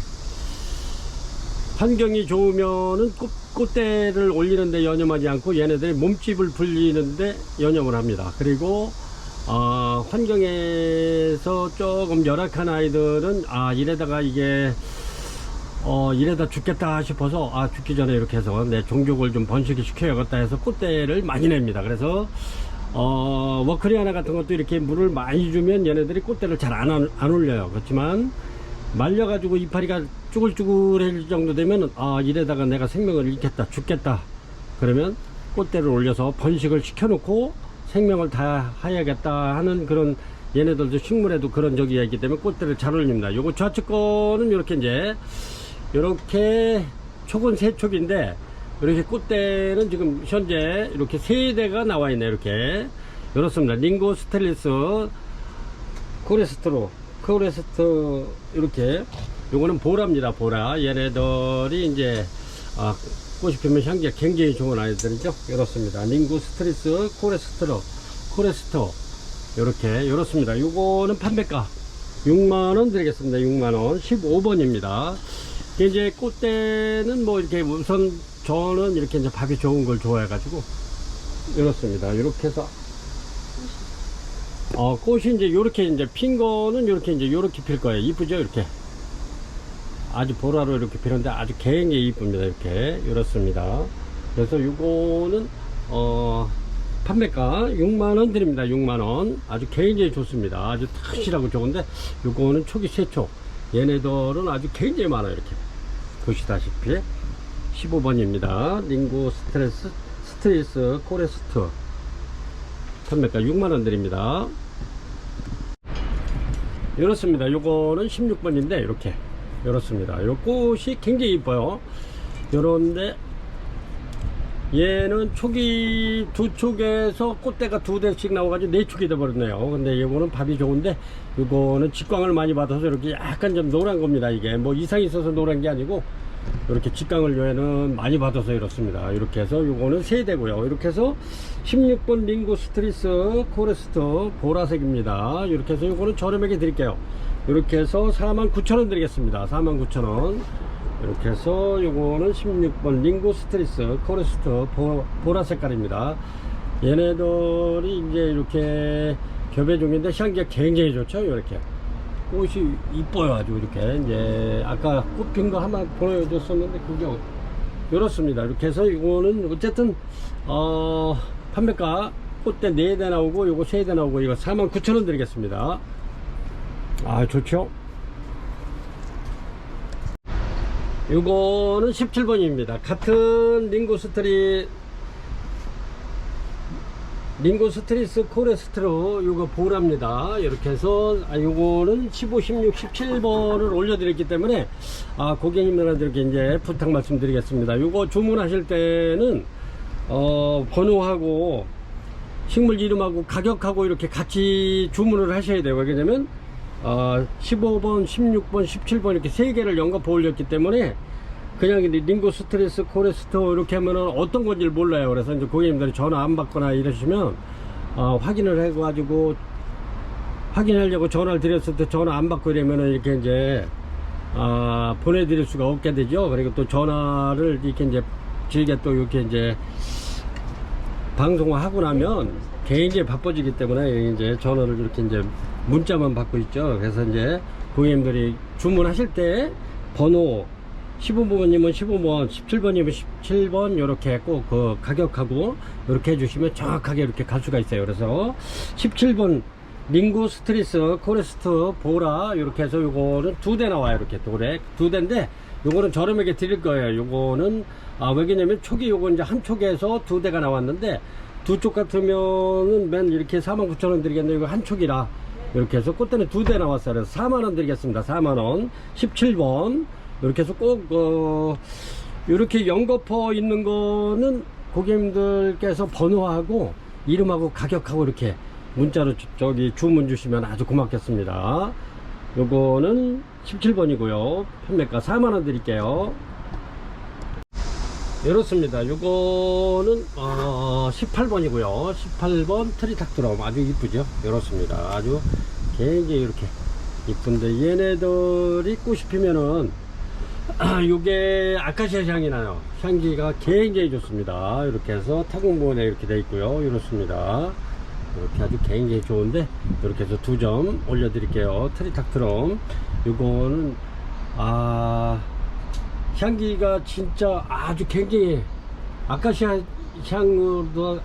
환경이 좋으면은 꽃대를 올리는데 연연하지 않고 얘네들이 몸집을 불리는데 연연을 합니다. 그리고 환경에서 조금 열악한 아이들은 이래다가 이게 이래다 죽겠다 싶어서 죽기 전에 이렇게 해서 내 종족을 좀 번식을 시켜야겠다 해서 꽃대를 많이 냅니다. 그래서 워크리아나 같은 것도 이렇게 물을 많이 주면 얘네들이 꽃대를 잘 안 올려요. 그렇지만 말려가지고 이파리가 쭈글쭈글해질 정도 되면 이래다가 내가 생명을 잃겠다, 죽겠다, 그러면 꽃대를 올려서 번식을 시켜놓고 생명을 다해야겠다 하는 그런, 얘네들도 식물에도 그런 적이 있기 때문에 꽃대를 잘 올립니다. 요거 좌측 거는 이렇게 이제 이렇게 촉은 세 촉인데, 이렇게 꽃대는 지금 현재 이렇게 세 대가 나와 있네. 이렇게 이렇습니다. 링고 스텔리스 코레스트 이렇게, 요거는 보라입니다. 보라. 얘네들이 이제 꽃이 피면 향기가 굉장히 좋은 아이들이죠. 이렇습니다. 링고 스텔리스 코레스트 이렇게 이렇습니다. 요거는 판매가 6만원 드리겠습니다. 6만원. 15번입니다 이제 꽃대는 뭐 이렇게 우선 저는 이렇게 이제 밥이 좋은 걸 좋아해 가지고 이렇습니다. 이렇게 해서 꽃이 이제 요렇게 이제 핀 거는 요렇게 이제 요렇게 필 거예요. 이쁘죠? 이렇게 아주 보라로 이렇게 피는데 아주 굉장히 이쁩니다. 이렇게 이렇습니다. 그래서 요거는 판매가 6만원 드립니다. 6만원. 아주 굉장히 좋습니다. 아주 탁실하고 좋은데, 요거는 초기 세초. 얘네들은 아주 굉장히 많아요. 이렇게 보시다시피 15번입니다 링고 스트리스 코레스트 판매가 6만원 드립니다. 이렇습니다. 요거는 16번인데 이렇게 이렇습니다. 요 꽃이 굉장히 이뻐요. 요런데 얘는 촉이 두 촉에서 꽃대가 두 대씩 나와가지고 네 촉이 돼버렸네요. 근데 이거는 밥이 좋은데, 이거는 직광을 많이 받아서 이렇게 약간 좀 노란 겁니다. 이게 뭐 이상이 있어서 노란 게 아니고, 이렇게 직광을 얘는 많이 받아서 이렇습니다. 이렇게 해서 요거는 세 대고요. 이렇게 해서 16번 링고 스트리스 코레스트 보라색입니다. 이렇게 해서 요거는 저렴하게 드릴게요. 이렇게 해서 49,000원 드리겠습니다. 49,000원. 이렇게 해서 요거는 16번 링고 스트리스 코레스트 보라 색깔입니다. 얘네들이 이제 이렇게 교배종인데 향기가 굉장히 좋죠. 이렇게 꽃이 이뻐요. 아주 이렇게 이제 아까 꽃핀 거 하나 보여줬었는데 그게 이렇습니다. 이렇게 해서 이거는 어쨌든 판매가 꽃대 4대 나오고 요거 3대 나오고 이거 49,000원 드리겠습니다. 좋죠. 요거는 17번입니다. 같은 링고 스트리스 코레스트로 요거 보랍니다. 이렇게 해서 요거는 15, 16, 17번을 올려드렸기 때문에 고객님들한테 이제 부탁 말씀드리겠습니다. 요거 주문하실 때는 번호하고 식물 이름하고 가격하고 이렇게 같이 주문을 하셔야 돼요. 왜냐면 15번, 16번, 17번 이렇게 3개를 연거푸 올렸기 때문에 그냥 링고 스트레스 코레스트 이렇게 하면은 어떤 건지 몰라요. 그래서 이제 고객님들이 전화 안 받거나 이러시면 확인을 해가지고 확인하려고 전화를 드렸을 때 전화 안 받고 이러면은 이렇게 이제 보내드릴 수가 없게 되죠. 그리고 또 전화를 이렇게 이제 길게 또 이렇게 이제 방송을 하고 나면 굉장히 바빠지기 때문에 이제 전화를 이렇게 이제 문자만 받고 있죠. 그래서 이제 고객님들이 주문하실 때 번호 15번이면 15번, 17번이면 17번 이렇게 꼭 그 가격하고 이렇게 해주시면 정확하게 이렇게 갈 수가 있어요. 그래서 17번 링고 스트리스 코레스트 보라 이렇게 해서 요거는 2대 나와요. 이렇게 두 대인데 요거는 저렴하게 드릴 거예요. 요거는 왜냐면 촉이 요거 이제 한 촉에서 2대가 나왔는데 두 쪽 같으면은 맨 이렇게 49,000원 드리겠네요. 이거 한 촉이라 이렇게 해서 꽃대는 2대 나왔어요. 그래서 4만원 드리겠습니다. 4만원 17번 이렇게 해서 꼭 이렇게 연거푸 있는 거는 고객님들께서 번호하고 이름하고 가격하고 이렇게 문자로 저기 주문 주시면 아주 고맙겠습니다. 요거는 17번이고요 판매가 4만원 드릴게요. 이렇습니다. 요거는 18번이고요 18번 트리탁트럼 아주 이쁘죠. 이렇습니다. 아주 굉장히 이렇게 이쁜데 얘네들이 꽃이 피면은 요게 아카시아 향이 나요. 향기가 굉장히 좋습니다. 이렇게 해서 타공본에 이렇게 되어 있고요. 이렇습니다. 이렇게 아주 굉장히 좋은데 이렇게 해서 2점 올려 드릴게요. 트리탁트럼 요거는 향기가 진짜 아주 굉장히 아카시아 향으로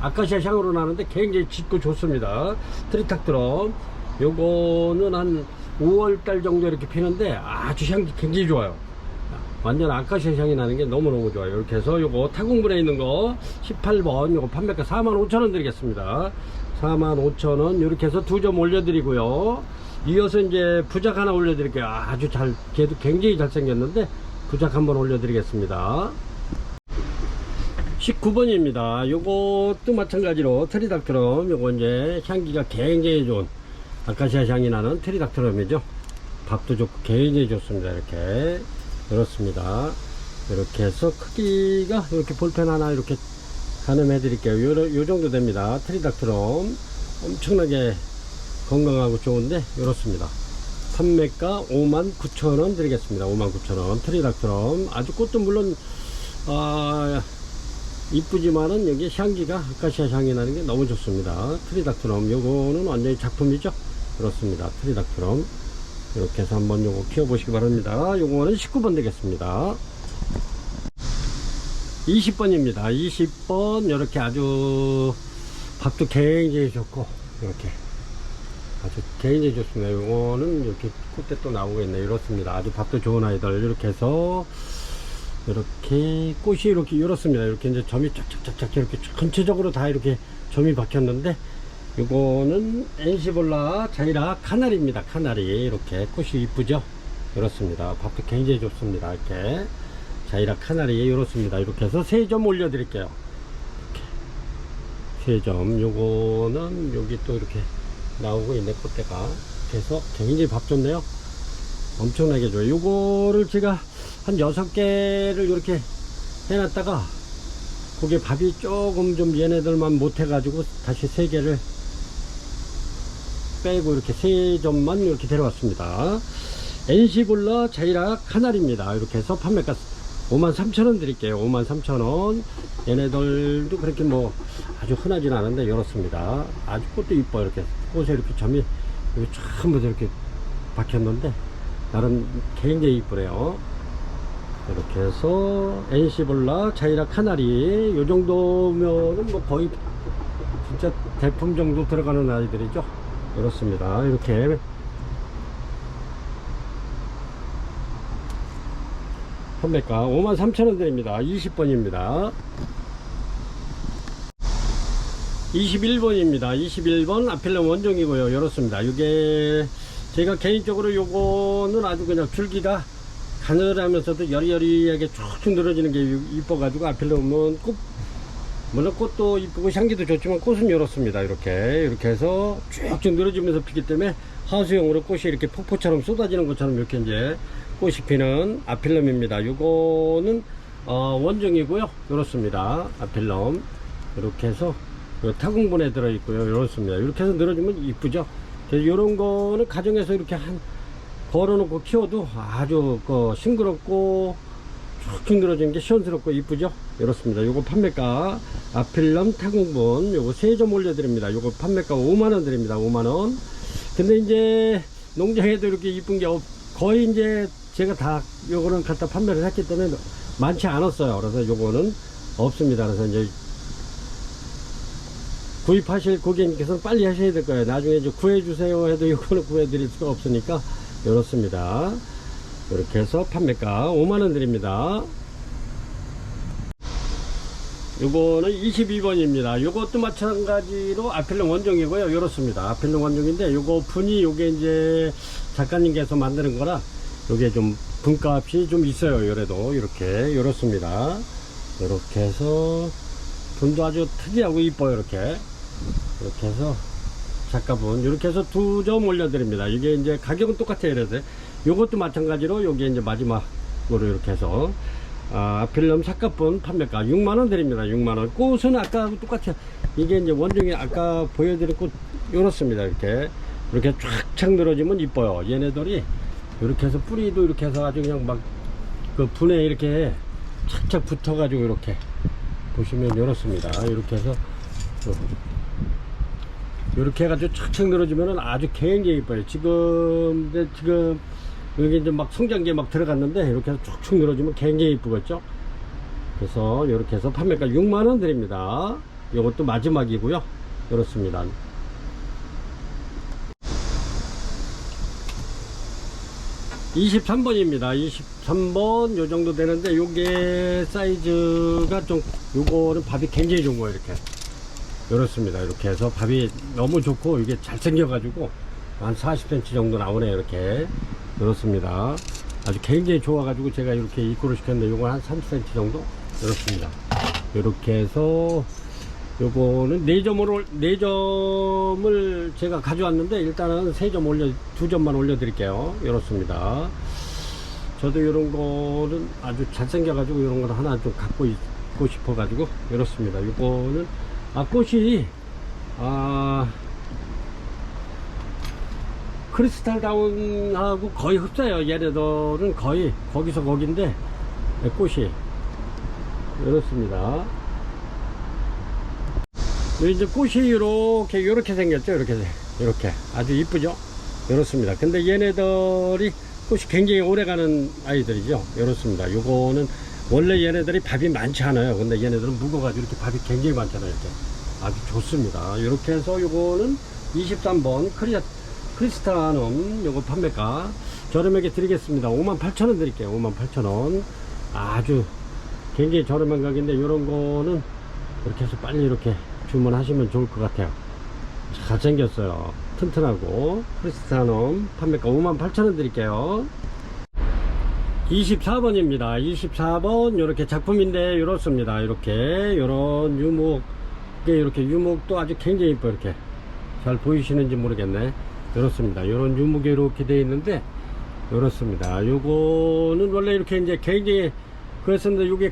아카시아 향으로 나는데 굉장히 짙고 좋습니다. 트리탁 드럼 요거는 한 5월달 정도 이렇게 피는데 아주 향기 굉장히 좋아요. 완전 아카시아 향이 나는 게 너무너무 좋아요. 이렇게 해서 요거 타공분에 있는 거 18번 요거 판매가 45,000원 드리겠습니다. 45,000원 이렇게 해서 2점 올려드리고요. 이어서 이제 부작 하나 올려드릴게요. 아주 잘, 걔도 굉장히 잘생겼는데 부작 한번 올려드리겠습니다. 19번입니다. 요것도 마찬가지로 트리닥트럼, 요거 이제 향기가 굉장히 좋은 아카시아 향이 나는 트리닥트럼이죠. 밥도 좋고 굉장히 좋습니다. 이렇게 그렇습니다. 이렇게 해서 크기가 이렇게 볼펜 하나 이렇게 가늠해 드릴게요. 요 정도 됩니다. 트리닥트럼 엄청나게 건강하고 좋은데 이렇습니다. 판매가 59,000원 드리겠습니다. 59,000원 트리닥트럼. 아주 꽃도 물론 이쁘지만은 여기 향기가 아카시아 향이 나는 게 너무 좋습니다. 트리닥트럼 요거는 완전히 작품이죠. 그렇습니다. 트리닥트럼 이렇게 해서 한번 요거 키워 보시기 바랍니다. 요거는 19번 되겠습니다. 20번입니다 20번 이렇게 아주 밥도 굉장히 좋고 이렇게 아주 굉장히 좋습니다. 요거는 이렇게 콧대 또 나오고 있네. 이렇습니다. 아주 밥도 좋은 아이들. 이렇게 해서 이렇게 꽃이 이렇게 이렇습니다. 이렇게 이제 점이 쫙쫙쫙쫙 이렇게 전체적으로 다 이렇게 점이 박혔는데 요거는 엔시볼라 자이라 카나리입니다. 카나리. 이렇게 꽃이 이쁘죠. 이렇습니다. 밥도 굉장히 좋습니다. 이렇게 자이라 카나리 이렇습니다. 이렇게 해서 3점 올려 드릴게요. 이렇게 3점. 요거는 여기 또 이렇게 나오고 있네. 꽃대가. 그래서 굉장히 밥 좋네요. 엄청나게 좋아요. 요거를 제가 한 6개를 이렇게 해놨다가 그게 밥이 조금 좀 얘네들만 못해가지고 다시 3개를 빼고 이렇게 3점만 이렇게 데려왔습니다. 엔시볼라 자이라 카나리입니다. 이렇게 해서 판매가 53,000원 드릴게요. 53,000원. 얘네들도 그렇게 뭐 아주 흔하진 않은데 이렇습니다. 아주 꽃도 이뻐요. 이렇게 꽃에 이렇게 점이 전부 이렇게 박혔는데 나름 굉장히 이쁘네요. 이렇게 해서 엔시볼라 자이라 카나리 요 정도면은 뭐 거의 진짜 대품 정도 들어가는 아이들이죠. 이렇습니다. 이렇게 판매가 53,000원 드립니다. 20번입니다. 21번입니다. 21번 아필럼 원종이고요. 이렇습니다. 이게 제가 개인적으로 요거는 아주 그냥 줄기가 가늘하면서도 여리여리하게 쭉쭉 늘어지는 게 이뻐가지고 아필럼은 꽃, 물론 꽃도 이쁘고 향기도 좋지만 꽃은 이렇습니다. 이렇게 해서 쭉쭉 늘어지면서 피기 때문에 하수형으로 꽃이 이렇게 폭포처럼 쏟아지는 것처럼 이렇게 이제 꽃이 피는 아필럼입니다. 요거는 원종이고요. 이렇습니다. 아필럼 이렇게 해서 타공분에 들어있고요. 이렇습니다. 이렇게 해서 늘어지면 이쁘죠. 이런 거는 가정에서 이렇게 걸어놓고 키워도 아주 싱그럽고 쭉쭉 늘어지는 게 시원스럽고 이쁘죠. 이렇습니다. 요거 판매가 아필럼 타공분 요거 3점 올려드립니다. 요거 판매가 5만원 드립니다. 5만원. 근데 이제 농장에도 이렇게 이쁜 게 거의 이제 제가 다 요거는 갖다 판매를 했기 때문에 많지 않았어요. 그래서 요거는 없습니다. 그래서 이제 구입하실 고객님께서는 빨리 하셔야 될 거예요. 나중에 이제 구해주세요 해도 이거는 구해드릴 수가 없으니까 이렇습니다. 이렇게 해서 판매가 5만원 드립니다. 요거는 22번입니다. 요것도 마찬가지로 아필름 원종이고요. 이렇습니다. 아필름 원종인데 요거 분이 요게 이제 작가님께서 만드는 거라 요게 좀 분값이 좀 있어요. 요래도 이렇게 이렇습니다. 이렇게 해서 분도 아주 특이하고 이뻐요. 이렇게 해서 작가분 이렇게 해서 2점 올려드립니다. 이게 이제 가격은 똑같아요. 그래서 요것도 마찬가지로 요게 이제 마지막으로 이렇게 해서 아필름 삭가분 판매가 6만원 드립니다. 6만원. 꽃은 아까 똑같아요. 이게 이제 원종이 아까 보여드린 꽃 이렇습니다. 이렇게 쫙쫙 늘어지면 이뻐요. 얘네들이 이렇게 해서 뿌리도 이렇게 해서 아주 그냥 막 그 분에 이렇게 착착 붙어 가지고 이렇게 보시면 이렇습니다. 이렇게 해서 이렇게 해가지고 착착 늘어지면은 아주 굉장히 이뻐요. 지금 여기 이제 막 성장기에 막 들어갔는데 이렇게 해서 쭉쭉 늘어지면 굉장히 이쁘겠죠. 그래서 이렇게 해서 판매가 6만원 드립니다. 요것도 마지막이고요. 그렇습니다. (23번입니다) 23번 요 정도 되는데, 요게 사이즈가 좀, 요거는 밥이 굉장히 좋은 거예요. 이렇게 이렇습니다. 이렇게 해서 밥이 너무 좋고, 이게 잘생겨 가지고 한 40cm 정도 나오네요. 이렇게 그렇습니다. 아주 굉장히 좋아 가지고 제가 이렇게 입구를 시켰는데, 요건 한 30cm 정도 이렇습니다. 이렇게 해서 요거는 4점을 제가 가져왔는데, 일단은 3점 2점만 올려 드릴게요. 이렇습니다. 저도 이런 거는 아주 잘생겨 가지고 이런 걸 하나 좀 갖고 있고 싶어 가지고 이렇습니다. 요거는 꽃이 크리스탈 다운하고 거의 흡사해요. 얘네들은 거의 거기서 거긴데, 꽃이 이렇습니다. 이제 꽃이 이렇게 생겼죠. 이렇게 아주 이쁘죠. 이렇습니다. 근데 얘네들이 꽃이 굉장히 오래가는 아이들이죠. 이렇습니다. 요거는 원래 얘네들이 밥이 많지 않아요. 근데 얘네들은 묵어가지고 이렇게 밥이 굉장히 많잖아요. 이렇게 아주 좋습니다. 이렇게 해서 요거는 23번 크리스타눔 요거 판매가 저렴하게 드리겠습니다. 58,000원 드릴게요. 58,000원. 아주 굉장히 저렴한 가격인데, 요런 거는 이렇게 해서 빨리 이렇게 주문하시면 좋을 것 같아요. 잘생겼어요. 튼튼하고. 크리스타눔 판매가 58,000원 드릴게요. 24번입니다. 24번 요렇게 작품인데 이렇습니다. 이렇게 요런 유목, 이렇게 유목도 아주 굉장히 이뻐. 이렇게 잘 보이시는지 모르겠네. 이렇습니다. 요런 유목이 이렇게 되어 있는데, 이렇습니다. 요거는 원래 이렇게 이제 굉장히 그랬었는데, 요게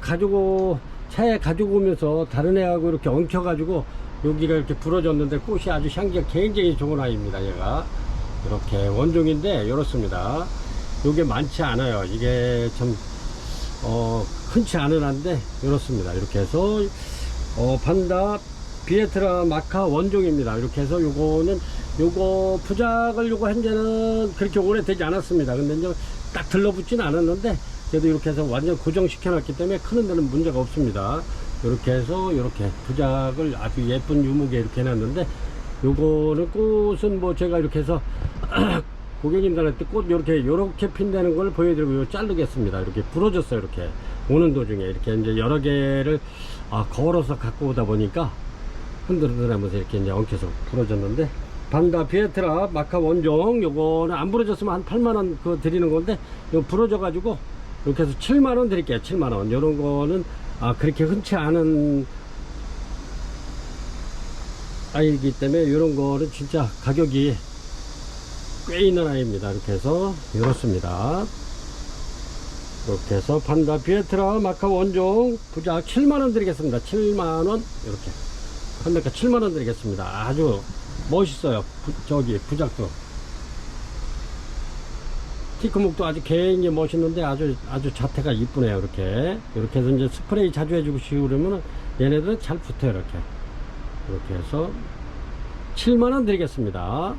차에 가지고 오면서 다른 애하고 이렇게 엉켜가지고 여기가 이렇게 부러졌는데, 꽃이 아주 향기가 굉장히 좋은 아이입니다. 얘가 이렇게 원종인데 이렇습니다. 요게 많지 않아요. 이게 참 흔치 않은 한데 이렇습니다. 이렇게 해서 판다 비에트라 마카 원종입니다. 이렇게 해서 요거는 요거 부작을 현재는 그렇게 오래 되지 않았습니다. 근데 이제 딱 들러붙지는 않았는데, 그래도 이렇게 해서 완전 고정시켜 놨기 때문에 크는 데는 문제가 없습니다. 이렇게 해서 이렇게 부작을 아주 예쁜 유목에 이렇게 해놨는데, 요거는 꽃은 뭐 제가 이렇게 해서 고객님들한테 꽃 요렇게 핀다는 걸 보여드리고, 요 자르겠습니다. 이렇게 부러졌어요. 이렇게 오는 도중에 이렇게 이제 여러 개를 걸어서 갖고 오다 보니까 흔들흔들하면서 이렇게 이제 엉켜서 부러졌는데, 판다 비에트라 마카 원종 요거는 안 부러졌으면 한 8만원 그거 드리는 건데, 요 부러져 가지고 이렇게 해서 7만원 드릴게요. 7만원. 요런 거는 그렇게 흔치 않은 아이기 때문에 요런 거는 진짜 가격이 꽤 있는 아이입니다. 이렇게 해서 이렇습니다. 이렇게 해서 판다 비에트라 마카 원종 부작 7만원 드리겠습니다. 7만원. 이렇게 판매가 7만원 드리겠습니다. 아주 멋있어요. 부작도 티크목도 아주 굉장히 멋있는데, 아주 자태가 이쁘네요. 이렇게 해서 이제 스프레이 자주 해주고 그러면 얘네들은 잘 붙어요. 이렇게 해서 7만원 드리겠습니다.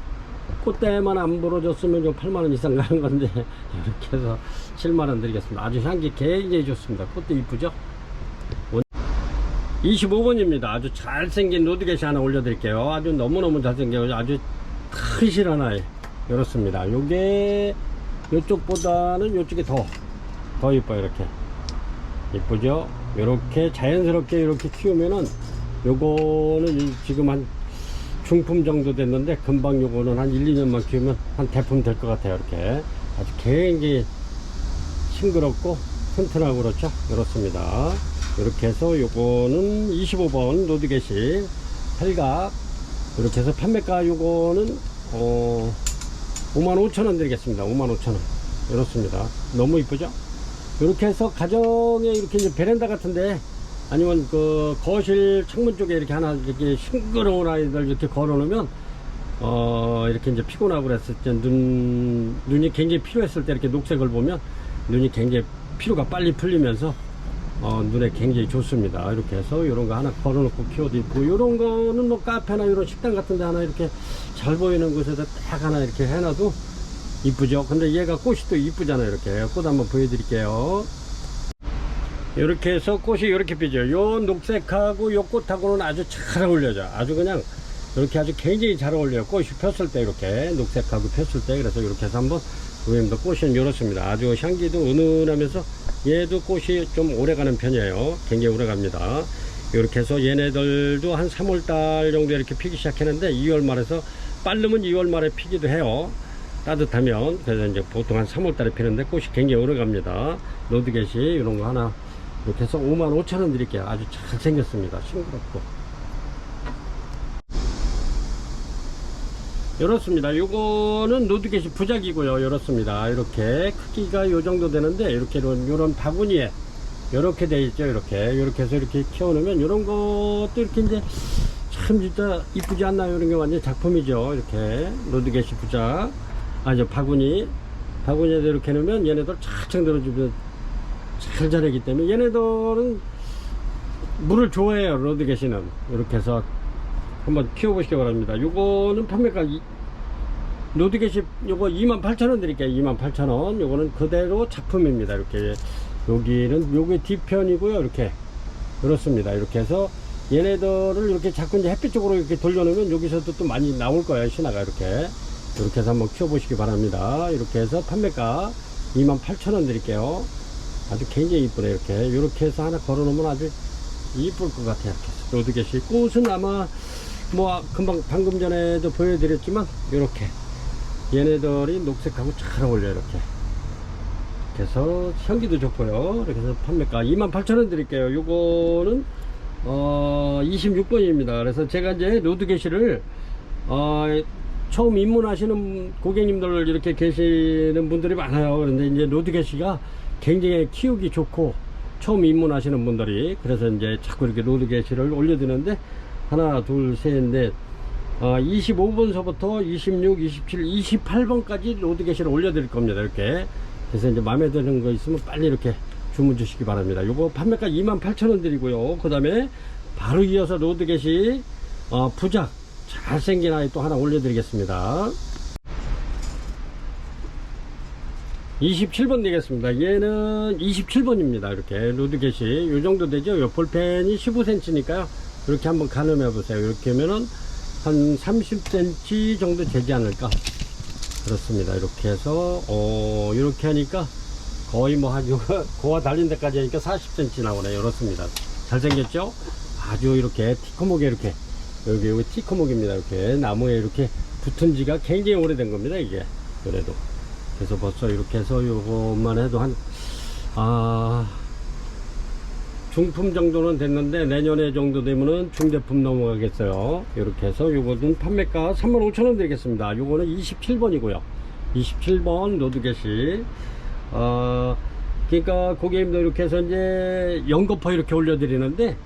꽃대만 안 부러졌으면 좀 8만원 이상 가는 건데, 이렇게 해서 7만원 드리겠습니다. 아주 향기 굉장히 좋습니다. 꽃도 이쁘죠. 25번입니다. 아주 잘생긴 로드게시 하나 올려드릴게요. 아주 너무너무 잘생겨서 아주 큰 실한 아이. 이렇습니다. 요게 요쪽보다는 요쪽이 더 이뻐요. 이렇게 이쁘죠. 이렇게 자연스럽게 이렇게 키우면은, 요거는 지금 한 중품 정도 됐는데, 금방 요거는 한 1, 2년만 키우면 한 대품 될 것 같아요. 이렇게 아주 굉장히 싱그럽고 튼튼하고 그렇죠. 이렇습니다. 이렇게 해서 요거는 25번 로드게시 팔각. 이렇게 해서 판매가 요거는 55,000원 드리겠습니다. 55,000원. 이렇습니다. 너무 이쁘죠. 이렇게 해서 가정에 이렇게 이제 베란다 같은데, 아니면 그 거실 창문 쪽에 이렇게 하나 이렇게 싱그러운 아이들 이렇게 걸어 놓으면, 이렇게 이제 피곤하고 그랬을 때, 눈이 굉장히 필요했을 때 이렇게 녹색을 보면 눈이 굉장히 피로가 빨리 풀리면서 눈에 굉장히 좋습니다. 이렇게 해서 이런 거 하나 걸어 놓고 키워도 있고, 이런 거는 뭐 카페나 이런 식당 같은 데 하나 이렇게 잘 보이는 곳에다 딱 하나 이렇게 해놔도 이쁘죠. 근데 얘가 꽃이 또 이쁘잖아요. 이렇게 꽃 한번 보여드릴게요. 이렇게 해서 꽃이 이렇게 피죠. 요 녹색하고 요 꽃하고는 아주 잘 어울려져. 아주 그냥 이렇게 아주 굉장히 잘 어울려요. 꽃이 폈을 때 이렇게 녹색하고 폈을 때. 그래서 이렇게 해서 한번 고객님들 꽃은 이렇습니다. 아주 향기도 은은하면서 얘도 꽃이 좀 오래가는 편이에요. 굉장히 오래갑니다. 이렇게 해서 얘네들도 한 3월달 정도 이렇게 피기 시작했는데 2월 말에서 빠르면 2월 말에 피기도 해요. 따뜻하면. 그래서 이제 보통 한 3월달에 피는데 꽃이 굉장히 오래갑니다. 노드겟이 이런 거 하나 이렇게 해서 55,000원 드릴게요. 아주 잘 생겼습니다. 싱그럽고 이렇습니다. 요거는 노드겟이 부작이고요. 이렇습니다. 이렇게 크기가 요 정도 되는데 이렇게 요런 바구니에 이렇게 돼 있죠. 이렇게 해서 이렇게 키워놓으면 이런 것도 이렇게 이제 참 진짜 이쁘지 않나요? 이런 게 완전 작품이죠. 이렇게 노드겟이 부작. 저 바구니에도 이렇게 놓으면 얘네들 착착 들어주면 잘 자라기 때문에 얘네들은 물을 좋아해요. 노드겟이는. 이렇게 해서 한번 키워보시기 바랍니다. 요거는 판매가 노드겟이 요거 28,000원 드릴게요. 28,000원. 요거는 그대로 작품입니다. 이렇게 여기는 요게 뒤편이고요. 이렇게 그렇습니다. 이렇게 해서 얘네들을 이렇게 자꾸 이제 햇빛 쪽으로 이렇게 돌려놓으면 여기서도 또 많이 나올 거예요. 신화가 이렇게 해서 한번 키워보시기 바랍니다. 이렇게 해서 판매가 28,000원 드릴게요. 아주 굉장히 이쁘네. 이렇게 해서 하나 걸어 놓으면 아주 이쁠 것 같아요. 노드겟이 꽃은 아마 뭐 금방 방금 전에도 보여드렸지만 이렇게 얘네들이 녹색하고 잘 어울려요. 이렇게 해서 향기도 좋고요. 이렇게 해서 판매가 28,000원 드릴게요. 요거는 26번입니다 그래서 제가 이제 노드겟을 처음 입문하시는 고객님들 이렇게 계시는 분들이 많아요. 그런데 이제 노드겟이가 굉장히 키우기 좋고 처음 입문하시는 분들이 그래서 이제 자꾸 이렇게 노드겟을 올려드리는데 하나 둘셋넷 25번서부터 26, 27, 28번까지 노드겟을 올려드릴 겁니다. 이렇게 그래서 이제 마음에 드는 거 있으면 빨리 이렇게 주문 주시기 바랍니다. 요거 판매가 28,000원 드리고요. 그 다음에 바로 이어서 노드겟이 부작 잘생긴 아이 또 하나 올려드리겠습니다. 27번 되겠습니다. 얘는 27번입니다. 이렇게 노드겟이 요 정도 되죠. 요 볼펜이 15cm니까요. 이렇게 한번 가늠해 보세요. 이렇게 하면은 한 30cm 정도 되지 않을까. 그렇습니다. 이렇게 해서 이렇게 하니까 거의 뭐 한 고와 달린 데까지 하니까 40cm 나오네요. 이렇습니다. 잘생겼죠? 아주 이렇게 티코목에 이렇게 여기 티코목입니다. 이렇게 나무에 이렇게 붙은 지가 굉장히 오래된 겁니다. 이게 그래도 그래서 벌써 이렇게 해서 요것만 해도 한 중품 정도는 됐는데 내년에 정도 되면은 중대품 넘어가겠어요. 이렇게 해서 요거는 판매가 35,000원 드리겠습니다. 요거는 27번이고요 27번 노드겟이 그러니까 고객님들 이렇게 해서 이제 연거퍼 이렇게 올려드리는데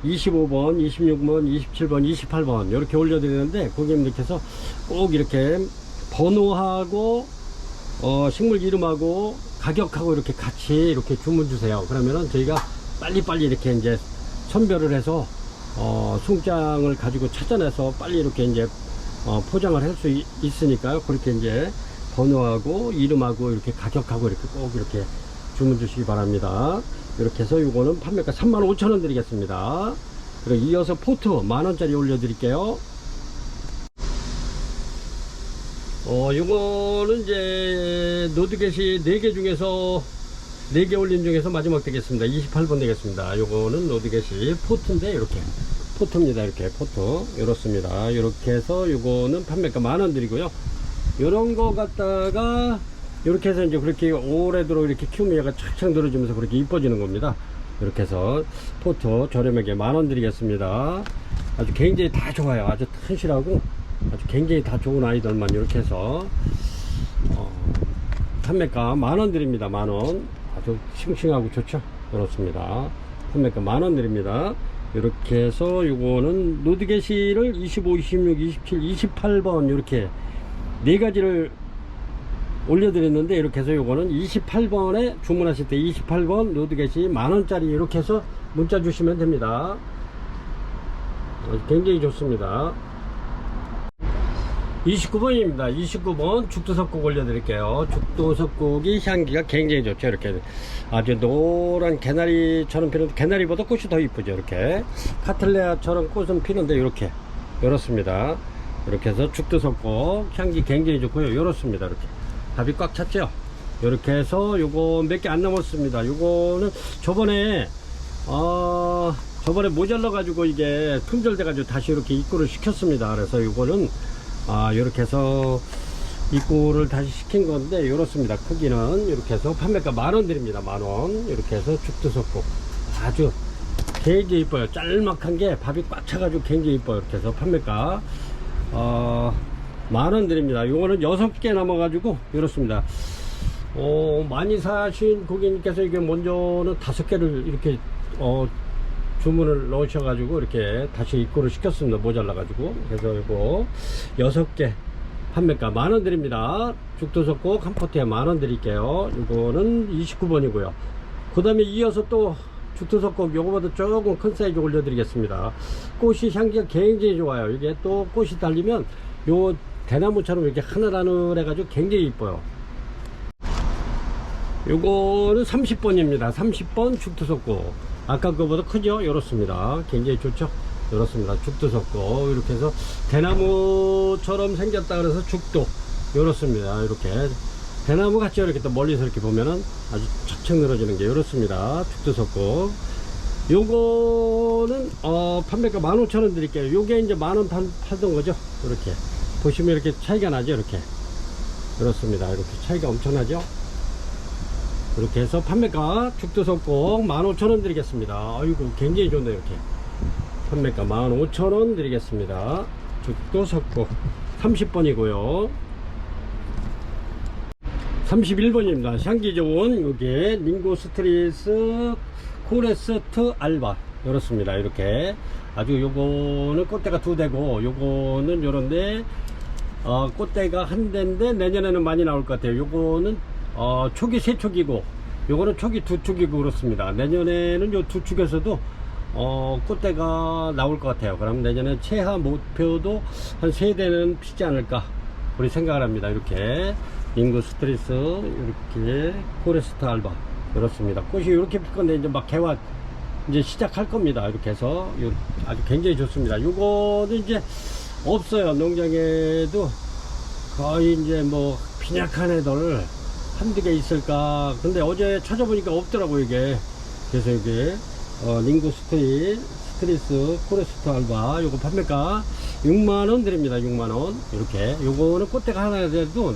25번, 26번, 27번, 28번 이렇게 올려드리는데 고객님들께서 꼭 이렇게 번호하고 식물 이름하고 가격하고 이렇게 같이 이렇게 주문 주세요. 그러면은 저희가 빨리빨리 이렇게 이제 선별을 해서 송장을 가지고 찾아내서 빨리 이렇게 이제 포장을 할 수 있으니까요. 그렇게 이제 번호하고 이름하고 이렇게 가격하고 이렇게 꼭 이렇게 주문 주시기 바랍니다. 이렇게 해서 요거는 판매가 35,000원 드리겠습니다. 그리고 이어서 포트 만원짜리 올려드릴게요. 요거는 이제 노드겟이 4개 중에서 4개 올린 중에서 마지막 되겠습니다. 28번 되겠습니다. 요거는 노드겟이 포트인데 이렇게 포트입니다. 이렇게 포트 이렇습니다. 이렇게 해서 요거는 판매가 만원 드리고요. 요런 거 갖다가 이렇게 해서 이제 그렇게 오래도록 이렇게 키우면 얘가 착착 들어주면서 그렇게 이뻐지는 겁니다. 이렇게 해서 포트 저렴하게 만원 드리겠습니다. 아주 굉장히 다 좋아요. 아주 튼실하고 아주 굉장히 다 좋은 아이들만 이렇게 해서 판매가 만원 드립니다. 만원. 아주 싱싱하고 좋죠. 그렇습니다. 판매가 만원 드립니다. 이렇게 해서 요거는 노드겟이를 25, 26, 27, 28번 이렇게 4가지를 올려드렸는데 이렇게 해서 요거는 28번에 주문하실 때 28번 노드겟이 만원짜리 이렇게 해서 문자 주시면 됩니다. 굉장히 좋습니다. 29번입니다. 29번 죽도석곡 올려드릴게요. 죽도석곡이 향기가 굉장히 좋죠. 이렇게 아주 노란 개나리처럼 피는데, 개나리보다 꽃이 더 이쁘죠. 이렇게 카틀레아처럼 꽃은 피는데 이렇게 이렇습니다. 이렇게 해서 죽도석곡 향기 굉장히 좋고요. 이렇습니다. 이렇게 답이 꽉 찼죠. 이렇게 해서 요거 몇 개 안 남았습니다. 요거는 저번에 모자라 가지고 이게 품절돼 가지고 다시 이렇게 입고를 시켰습니다. 그래서 요거는 이렇게 해서 입고를 다시 시킨 건데 이렇습니다. 크기는 이렇게 해서 판매가 10,000원 드립니다. 10,000원. 이렇게 해서 죽도석곡 아주 굉장히 이뻐요. 짤막한 게 밥이 꽉 차가지고 굉장히 이뻐요. 이렇게 해서 판매가 10,000원 드립니다. 요거는 6개 남아가지고 이렇습니다. 많이 사신 고객님께서 이게 먼저는 5개를 이렇게 주문을 넣으셔가지고 이렇게 다시 입고를 시켰습니다. 모자라가지고. 그래서 이거 6개 판매가 10,000원 드립니다. 죽도석곡 한 포트에 10,000원 드릴게요. 이거는 29번이고요. 그 다음에 이어서 또 죽도석곡 요거보다 조금 큰 사이즈 올려드리겠습니다. 꽃이 향기가 굉장히 좋아요. 이게 또 꽃이 달리면 요 대나무처럼 이렇게 하늘하늘 해가지고 굉장히 이뻐요. 요거는 30번입니다. 30번 죽도석곡. 아까 그거보다 크죠? 이렇습니다. 굉장히 좋죠? 이렇습니다. 죽도석곡. 이렇게 해서 대나무처럼 생겼다 그래서 죽도. 이렇습니다. 이렇게. 대나무 같죠? 이렇게 또 멀리서 이렇게 보면은 아주 척척 늘어지는 게 이렇습니다. 죽도석곡. 요거는, 판매가 15,000원 드릴게요. 요게 이제 10,000원 팔던 거죠? 이렇게. 보시면 이렇게 차이가 나죠? 이렇게. 이렇습니다. 이렇게 차이가 엄청나죠? 이렇게 해서 판매가 죽도석곡 15,000원 드리겠습니다. 아이고 굉장히 좋네요. 이렇게 판매가 15,000원 드리겠습니다. 죽도석곡 30번이고요 31번입니다 향기 좋은 요게 링고스트리스 코레스트 알바 이렇습니다. 이렇게 아주 요거는 꽃대가 2대고 요거는 요런데 꽃대가 1대인데 내년에는 많이 나올 것 같아요. 요거는 초기 3축이고 요거는 초기 2축이고 그렇습니다. 내년에는 요 2축에서도 꽃대가 나올 것 같아요. 그럼 내년에 최하 목표도 한 3대는 피지 않을까 우리 생각을 합니다. 이렇게 링고 스트리스 이렇게 코레스트 알바 그렇습니다. 꽃이 이렇게 필 건데 이제 막 개화 이제 시작할 겁니다. 이렇게 해서 아주 굉장히 좋습니다. 요거는 이제 없어요. 농장에도 거의 이제 뭐 빈약한 애들 한두 개 있을까. 근데 어제 찾아보니까 없더라고 이게. 그래서 이게 링고 스트리스 코레스트 알바 요거 판매가 60,000원 드립니다. 60,000원. 이렇게 요거는 꽃대가 하나 돼도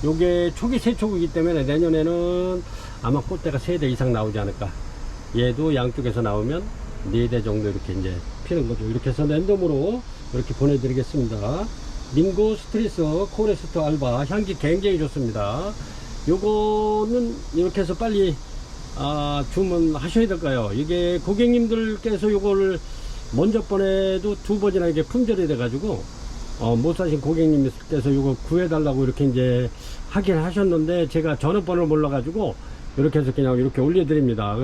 요게 초기 3촉이기 때문에 내년에는 아마 꽃대가 3대 이상 나오지 않을까. 얘도 양쪽에서 나오면 4대 정도 이렇게 이제 피는 거죠. 이렇게 해서 랜덤으로 이렇게 보내드리겠습니다. 링고 스트리스 코레스트 알바 향기 굉장히 좋습니다. 요거는 이렇게 해서 빨리 주문하셔야 될까요? 이게 고객님들께서 요거를 먼저 번에도 2번이나 이게 품절이 돼 가지고 못 사신 고객님께서 요거 구해달라고 이렇게 이제 하긴 하셨는데 제가 전화번호를 몰라 가지고 이렇게 해서 그냥 이렇게 올려드립니다.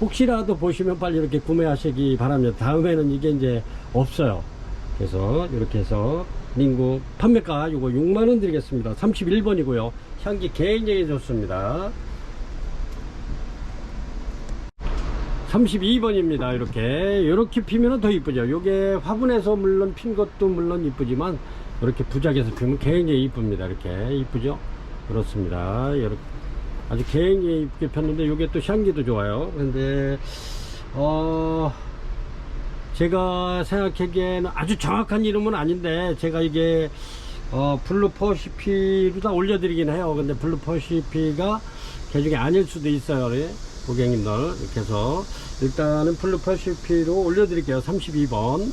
혹시라도 보시면 빨리 이렇게 구매하시기 바랍니다. 다음에는 이게 이제 없어요. 그래서 이렇게 해서 링고 판매가 요거 60,000원 드리겠습니다. 31번이고요 향기 굉장히 좋습니다. 32번입니다. 이렇게 피면 더 이쁘죠. 요게 화분에서 물론 핀 것도 물론 이쁘지만 이렇게 부작에서 피면 굉장히 이쁩니다. 이렇게 이쁘죠. 그렇습니다. 이렇게 아주 굉장히 이쁘게 폈는데 요게 또 향기도 좋아요. 근데 제가 생각하기에는 아주 정확한 이름은 아닌데 제가 이게 블루 퍼시피로 다 올려드리긴 해요. 근데 블루 퍼시피가 개중에 아닐 수도 있어요. 고객님들. 이렇게 해서 일단은 블루 퍼시피로 올려드릴게요. 32번.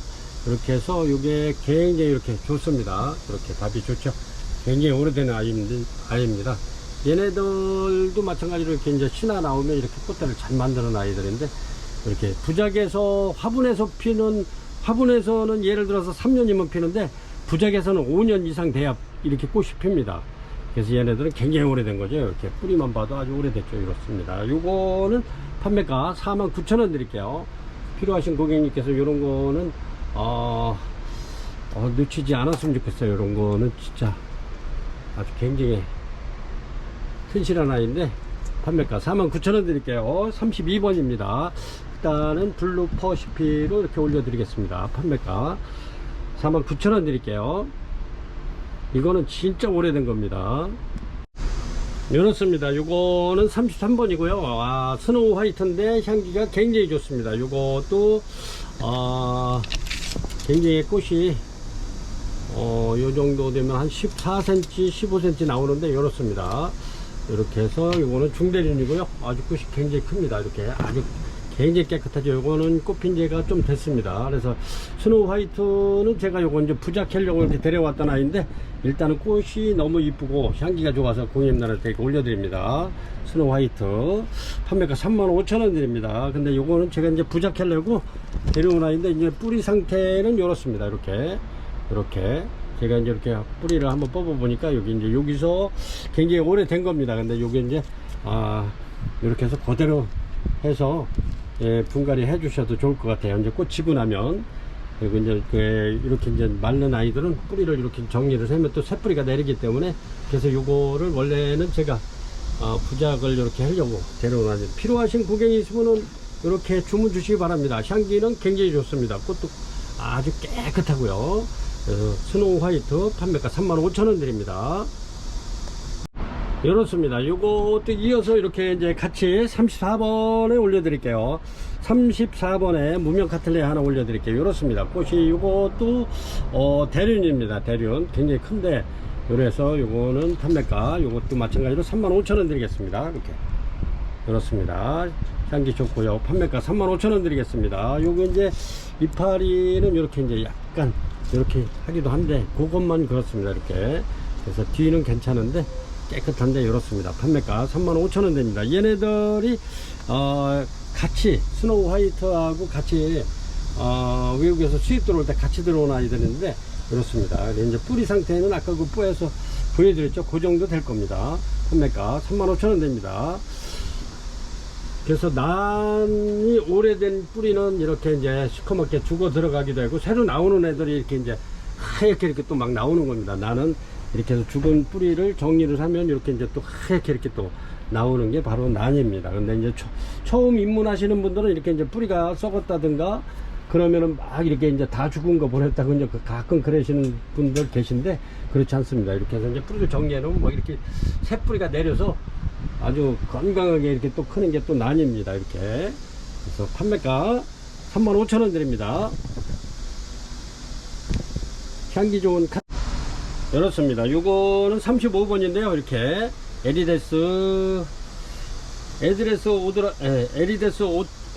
이렇게 해서 이게 굉장히 이렇게 좋습니다. 이렇게 답이 좋죠. 굉장히 오래된 아이입니다. 얘네들도 마찬가지로 이렇게 이제 신화 나오면 이렇게 꽃대를 잘 만드는 아이들인데 이렇게 부작에서 화분에서 피는 화분에서는 예를 들어서 3년이면 피는데 부작에서는 5년 이상 돼야 이렇게 꽃이 핍니다. 그래서 얘네들은 굉장히 오래된 거죠. 이렇게 뿌리만 봐도 아주 오래됐죠. 이렇습니다. 요거는 판매가 49,000원 드릴게요. 필요하신 고객님께서 이런 거는 놓치지 않았으면 좋겠어요. 이런 거는 진짜 아주 굉장히 튼실한 아이인데 판매가 49,000원 드릴게요. 32번입니다. 일단은 블루 퍼시피로 이렇게 올려드리겠습니다. 판매가 49,000원 드릴게요. 이거는 진짜 오래된 겁니다. 이렇습니다. 요거는 33번이고요. 스노우 화이트인데 향기가 굉장히 좋습니다. 요것도 굉장히 꽃이 요 정도 되면 한 14cm 15cm 나오는데 이렇습니다. 이렇게 해서 요거는 중대륜이고요. 아주 꽃이 굉장히 큽니다. 이렇게 아주 굉장히 깨끗하죠. 요거는 꽃핀 지가 좀 됐습니다. 그래서 스노우 화이트는 제가 요거 이제 부작하려고 이렇게 데려왔던 아이인데 일단은 꽃이 너무 이쁘고 향기가 좋아서 고객님들한테 올려드립니다. 스노우 화이트 판매가 35,000원 드립니다. 근데 요거는 제가 이제 부작하려고 데려온 아이인데 이제 뿌리 상태는 이렇습니다. 이렇게 제가 이제 이렇게 뿌리를 한번 뽑아 보니까 여기 이제 여기서 굉장히 오래된 겁니다. 근데 요게 이제 이렇게 해서 그대로 해서 분갈이 해 주셔도 좋을 것 같아요. 이제 꽃 지고 나면. 그리고 이제 이렇게 이제 마른 아이들은 뿌리를 이렇게 정리를 하면 또 새 뿌리가 내리기 때문에 그래서 요거를 원래는 제가 부작을 이렇게 하려고 데려온 아이. 필요하신 고객이 있으면은 이렇게 주문 주시기 바랍니다. 향기는 굉장히 좋습니다. 꽃도 아주 깨끗하고요. 그래서 스노우 화이트 판매가 35,000원 드립니다. 이렇습니다. 요것도 이어서 이렇게 이제 같이 34번에 올려드릴게요. 34번에 무명 카틀레 하나 올려드릴게요. 이렇습니다. 꽃이 요것도 대륜입니다. 대륜 굉장히 큰데 그래서 요거는 판매가 요것도 마찬가지로 35,000원 드리겠습니다. 이렇게 이렇습니다. 향기 좋고요. 판매가 35,000원 드리겠습니다. 요거 이제 이파리는 이렇게 이제 약간 이렇게 하기도 한데 그것만 그렇습니다. 이렇게 그래서 뒤는 괜찮은데 깨끗한데 이렇습니다. 판매가 35,000원 됩니다. 얘네들이 같이 스노우 화이트하고 같이 외국에서 수입 들어올 때 같이 들어온 아이들인데 이렇습니다. 이제 뿌리 상태는 아까 그 뿌에서 보여드렸죠. 그 정도 될 겁니다. 판매가 35,000원 됩니다. 그래서 난이 오래된 뿌리는 이렇게 이제 시커멓게 죽어 들어가기도 하고 새로 나오는 애들이 이렇게 이제 하얗게 이렇게 또 막 나오는 겁니다. 나는 이렇게 해서 죽은 뿌리를 정리를 하면 이렇게 이제 또 하얗게 이렇게 또 나오는 게 바로 난입니다. 근데 이제 처음 입문하시는 분들은 이렇게 이제 뿌리가 썩었다든가 그러면은 막 이렇게 이제 다 죽은 거 보냈다고 이제 가끔 그러시는 분들 계신데 그렇지 않습니다. 이렇게 해서 이제 뿌리를 정리해 놓으면 뭐 이렇게 새 뿌리가 내려서 아주 건강하게 이렇게 또 크는 게 또 난입니다. 이렇게. 그래서 판매가 35,000원 드립니다. 향기 좋은 이렇습니다. 요거는 35번인데요. 이렇게 에리데스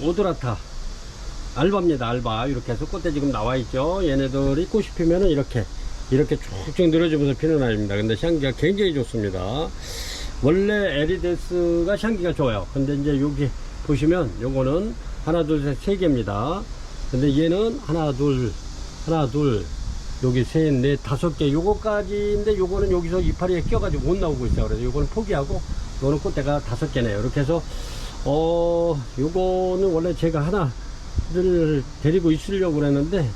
오드라타 알바입니다. 알바. 이렇게 해서 꽃대 지금 나와 있죠. 얘네들이 꽃이 피면은 이렇게 쭉쭉 늘어지면서 피는 아이입니다. 근데 향기가 굉장히 좋습니다. 원래 에리데스가 향기가 좋아요. 근데 이제 여기 보시면 요거는 하나 둘 셋 세 개입니다. 근데 얘는 하나 둘 여기 셋 넷 다섯 개 요거까지인데 요거는 여기서 이파리에 껴가지고 못 나오고 있어요. 그래서 요거는 포기하고 요거는 꽃대가 5개네요. 이렇게 해서 요거는 원래 제가 하나를 데리고 있으려고 그랬는데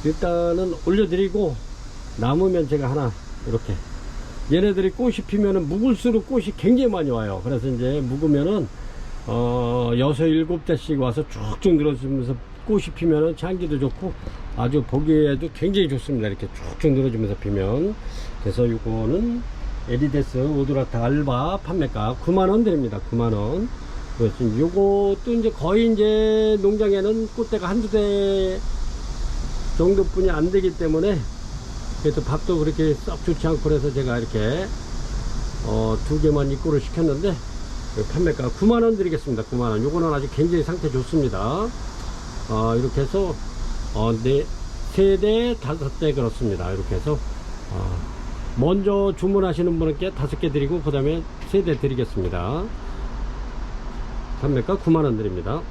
일단은 올려드리고 남으면 제가 하나 이렇게 얘네들이 꽃이 피면은 묵을수록 꽃이 굉장히 많이 와요. 그래서 이제 묵으면은 6, 7대씩 와서 쭉쭉 늘어지면서 꽃이 피면은 향기도 좋고 아주 보기에도 굉장히 좋습니다. 이렇게 쭉쭉 늘어지면서 피면. 그래서 이거는 에리데스 오드라타 알바 판매가 9만원 드립니다. 9만원. 그래서 요것도 이제 거의 이제 농장에는 꽃대가 한두 대 정도뿐이 안 되기 때문에 그래도 밥도 그렇게 썩 좋지 않고 그래서 제가 이렇게 2개만 입고를 시켰는데 판매가 9만원 드리겠습니다. 9만원. 요거는 아주 굉장히 상태 좋습니다. 이렇게 해서 3대 5대 그렇습니다. 이렇게 해서 먼저 주문하시는 분께 5개 드리고 그 다음에 3대 드리겠습니다. 판매가 9만원 드립니다.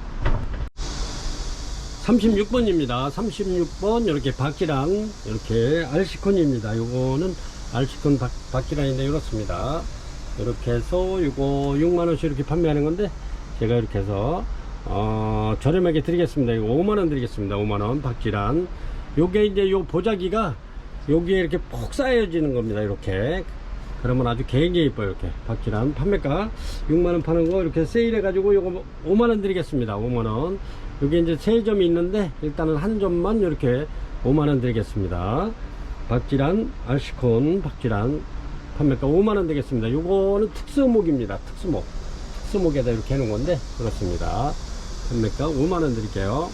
36번입니다. 36번 이렇게 박기랑 이렇게 알시콘입니다. 요거는 알시콘 박기랑인데 이렇습니다. 이렇게 해서 요거 6만원씩 이렇게 판매하는 건데 제가 이렇게 해서 저렴하게 드리겠습니다. 이거 5만원 드리겠습니다. 5만원 박기란 요게 이제 요 보자기가 여기에 이렇게 푹 쌓여지는 겁니다. 이렇게. 그러면 아주 굉장히 이뻐요. 이렇게 박쥐란 판매가 6만원 파는 거 이렇게 세일해 가지고 요거 5만원 드리겠습니다. 5만원. 여기 이제 세 점이 있는데 일단은 한 점만 이렇게 5만원 드리겠습니다. 박쥐란 알시콘 박쥐란 판매가 5만원 되겠습니다. 요거는 특수목입니다. 특수목에다 이렇게 해놓은 건데 그렇습니다. 판매가 5만원 드릴게요.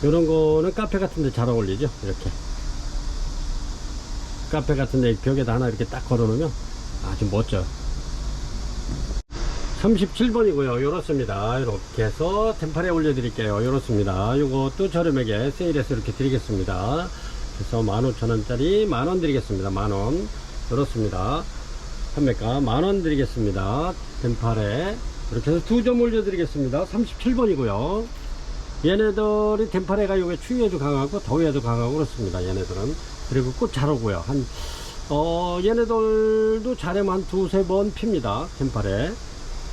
요런 거는 카페 같은 데 잘 어울리죠. 이렇게 카페 같은 데 벽에다 하나 이렇게 딱 걸어 놓으면 아주 멋져. 37번이고요 요렇습니다. 이렇게 해서 템팔에 올려 드릴게요. 요렇습니다. 요것도 저렴하게 세일해서 이렇게 드리겠습니다. 그래서 15,000원짜리 만원 드리겠습니다. 만원. 요렇습니다. 판매가 만원 드리겠습니다. 템팔에 이렇게 해서 2점 올려 드리겠습니다. 37번이고요 얘네들이 템팔에가 요게 추위에도 강하고 더위에도 강하고 그렇습니다. 얘네들은. 그리고 꽃 잘 오고요. 얘네들도 잘하면 한 2-3번 핍니다. 템팔에.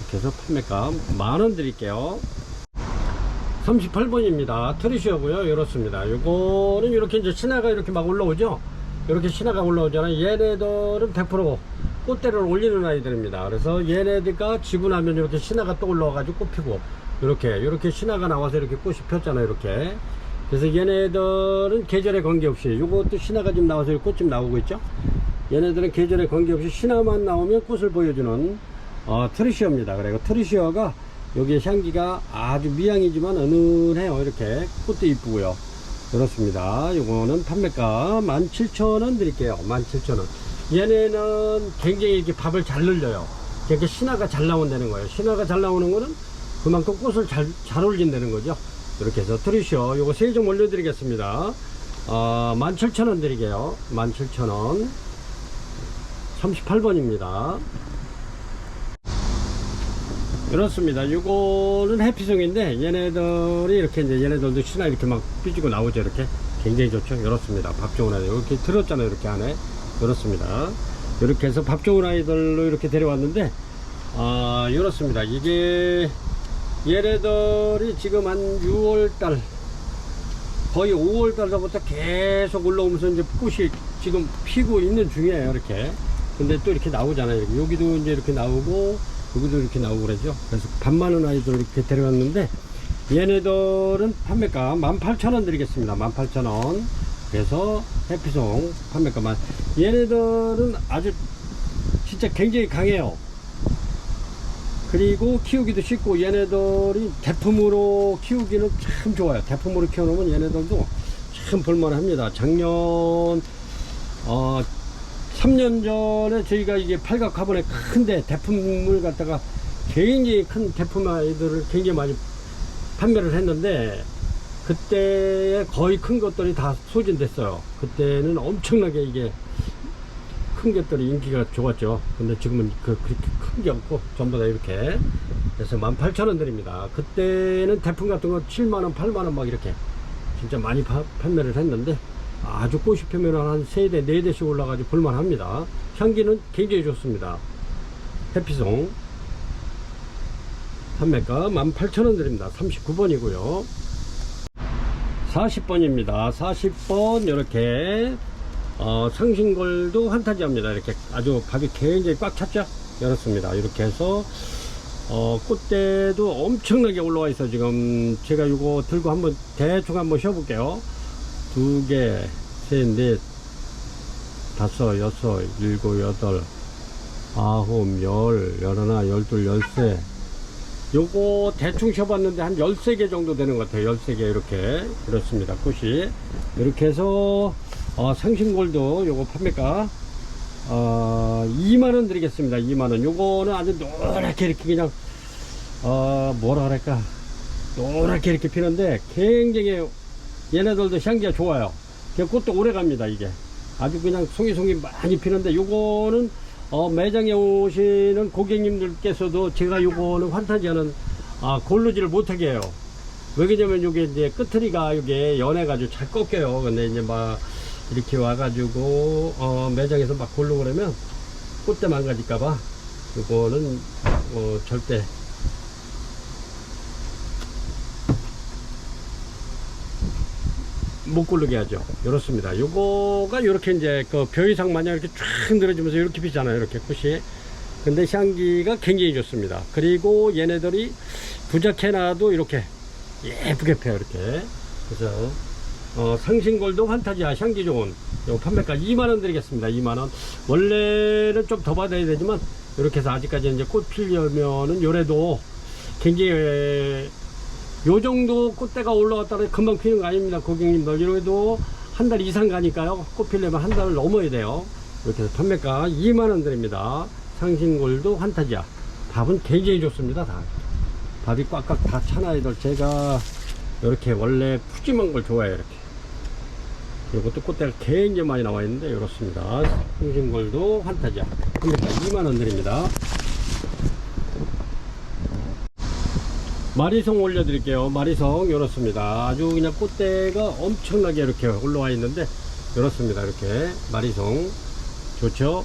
이렇게 해서 판매가 만원 드릴게요. 38번입니다. 트리시어고요. 이렇습니다. 요거는 이렇게 이제 신화가 이렇게 막 올라오죠. 이렇게 신화가 올라오잖아요. 얘네들은 100% 꽃대를 올리는 아이들입니다. 그래서 얘네들가 지고 나면 이렇게 신화가 또 올라와가지고 꽃 피고 이렇게 신화가 나와서 이렇게 꽃이 폈잖아요. 이렇게. 그래서 얘네들은 계절에 관계없이 요것도 신화가 좀 나와서 꽃 좀 나오고 있죠. 얘네들은 계절에 관계없이 신화만 나오면 꽃을 보여주는 트리시어입니다. 그리고 트리시어가 여기에 향기가 아주 미향이지만 은은해요. 이렇게 꽃도 이쁘고요. 그렇습니다. 요거는 판매가 17,000원 드릴게요. 17,000원. 얘네는 굉장히 이렇게 밥을 잘 늘려요. 그러니까 신화가 잘 나온다는 거예요. 신화가 잘 나오는 거는 그만큼 꽃을 잘 올린다는 거죠. 이렇게 해서 트리시어 요거 3점 올려드리겠습니다. 17,000원 드릴게요. 17,000원. 38번입니다. 그렇습니다. 요거는 해피송인데 얘네들이 이렇게 이제 얘네들도 신화 이렇게 막 삐지고 나오죠. 이렇게 굉장히 좋죠. 이렇습니다. 밥 좋은 아이들 이렇게 들었잖아요. 이렇게 안에 이렇습니다. 이렇게 해서 밥 좋은 아이들로 이렇게 데려왔는데 이렇습니다. 이게 얘네들이 지금 한 6월달 거의 5월달서부터 계속 올라오면서 이제 꽃이 지금 피고 있는 중이에요. 이렇게. 근데 또 이렇게 나오잖아요. 여기도 이제 이렇게 나오고 여기도 이렇게 나오고 그러죠. 그래서 밥 많은 아이들 이렇게 데려왔는데 얘네들은 판매가 18,000원 드리겠습니다. 18,000원. 그래서 해피송 판매가만. 얘네들은 아주 진짜 굉장히 강해요. 그리고 키우기도 쉽고 얘네들이 대품으로 키우기는 참 좋아요. 대품으로 키워놓으면 얘네들도 참 볼만합니다. 작년 3년 전에 저희가 이게 팔각 화분에 큰데 대품을 갖다가 굉장히 큰 대품 아이들을 굉장히 많이 판매를 했는데 그때 거의 큰 것들이 다 소진됐어요. 그때는 엄청나게 이게 큰 것들이 인기가 좋았죠. 근데 지금은 그렇게 큰 게 없고 전부 다 이렇게. 그래서 18,000원 드립니다. 그때는 대품 같은 거 7만원 8만원 막 이렇게 진짜 많이 판매를 했는데 아주 꽃이 피면 한 3대 4대씩 올라가지고 볼만합니다. 향기는 굉장히 좋습니다. 해피송 판매가 18,000원 드립니다. 39번이고요 40번입니다 40번 이렇게 상신골도 환타지합니다. 이렇게 아주 밥이 굉장히 꽉 찼죠. 이렇습니다. 이렇게 해서 꽃대도 엄청나게 올라와 있어. 지금 제가 이거 들고 한번 대충 한번 쉬어볼게요. 2개, 셋, 넷, 5, 6, 7, 8, 9, 10, 11, 12, 13. 요거 대충 쉬어봤는데 한 13개 정도 되는 것 같아요. 13개 이렇게. 그렇습니다. 꽃이. 이렇게 해서 상신골도 요거 판매가 2만원 드리겠습니다. 2만원. 요거는 아주 노랗게 이렇게 그냥 뭐라 그럴까, 노랗게 이렇게 피는데 굉장히 얘네들도 향기가 좋아요. 꽃도 오래 갑니다. 이게 아주 그냥 송이송이 많이 피는데 요거는 매장에 오시는 고객님들께서도 제가 요거는 환타지하는 고르지를 못하게 해요. 왜냐면 요게 이제 끄트리가 요게 연해가지고 잘 꺾여요. 근데 이제 막 이렇게 와가지고 매장에서 막 고르고 그러면 꽃대 망가질까봐 요거는 절대 못 고르게 하죠. 이렇습니다. 요거가 이렇게 이제 그 벼이상 마냥 이렇게 쫙 늘어지면서 이렇게 피잖아요. 이렇게 꽃이. 근데 향기가 굉장히 좋습니다. 그리고 얘네들이 부작해놔도 이렇게 예쁘게 펴요. 이렇게. 그래서 상신골도 환타지아 향기 좋은 요 판매가 2만원 드리겠습니다. 2만원. 원래는 좀 더 받아야 되지만 이렇게 해서 아직까지 이제 꽃 피려면은 요래도 굉장히 요 정도 꽃대가 올라왔다가 금방 피는 거 아닙니다. 고객님들. 이래도 한 달 이상 가니까요. 꽃 피려면 한 달을 넘어야 돼요. 이렇게 해서 판매가 2만원 드립니다. 상신골도 환타지아. 밥은 굉장히 좋습니다. 다. 밥이 꽉꽉 다 차나이들. 제가 이렇게 원래 푸짐한 걸 좋아해요. 이렇게. 이것도 꽃대가 굉장히 많이 나와 있는데 이렇습니다. 상신골도 환타지아. 판매가 2만원 드립니다. 마리송 올려드릴게요. 마리송 이렇습니다. 아주 그냥 꽃대가 엄청나게 이렇게 올라와 있는데 이렇습니다. 이렇게 마리송 좋죠.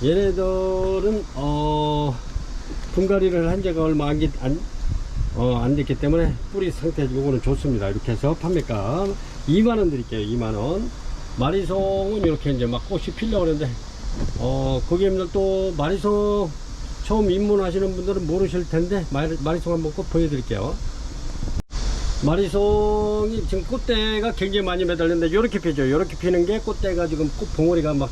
얘네들은 분갈이를 한 지가 얼마 안 됐기 때문에 뿌리 상태 요거는 좋습니다. 이렇게 해서 판매가 2만원 드릴게요. 2만원. 마리송은 이렇게 이제 막 꽃이 피려고 하는데 고객님들 또 마리송 처음 입문하시는 분들은 모르실 텐데 마리송 한번 꼭 보여드릴게요. 마리송이 지금 꽃대가 굉장히 많이 매달렸는데 이렇게 피죠. 이렇게 피는 게 꽃대가 지금 꽃 봉오리가 막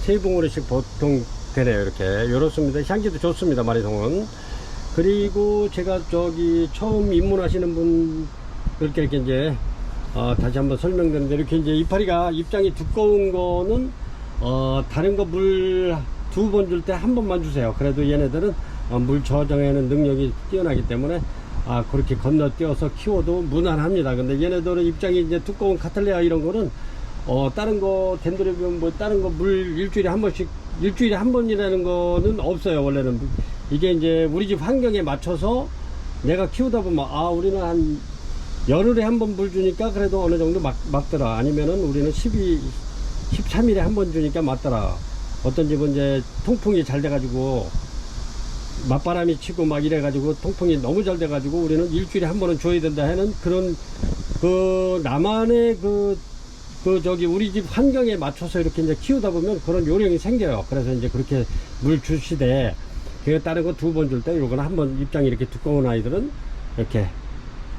세 봉오리씩 보통 되네요. 이렇게 이렇습니다. 향기도 좋습니다. 마리송은. 그리고 제가 저기 처음 입문하시는 분들께 이렇게 이제 다시 한번 설명드리는데 이렇게 이제 이파리가 입장이 두꺼운 거는 다른 거 물 2번 줄 때 한 번만 주세요. 그래도 얘네들은 물 저장하는 능력이 뛰어나기 때문에 그렇게 건너뛰어서 키워도 무난합니다. 근데 얘네들은 입장이 이제 두꺼운 카탈레아 이런 거는 다른 거 덴드로비움 뭐 다른 거 물 일주일에 한 번씩 일주일에 한 번이라는 거는 없어요. 원래는 이게 이제 우리 집 환경에 맞춰서 내가 키우다 보면 우리는 한 열흘에 한 번 물 주니까 그래도 어느 정도 맞더라. 아니면은 우리는 13일에 한 번 주니까 맞더라. 어떤 집은 이제 통풍이 잘 돼가지고 맞바람이 치고 막 이래가지고 통풍이 너무 잘 돼가지고 우리는 일주일에 한 번은 줘야 된다 하는 그런 나만의 저기 우리 집 환경에 맞춰서 이렇게 이제 키우다 보면 그런 요령이 생겨요. 그래서 이제 그렇게 물 주시되 다른 거 2번 줄 때 요거는 한 번 입장이 이렇게 두꺼운 아이들은 이렇게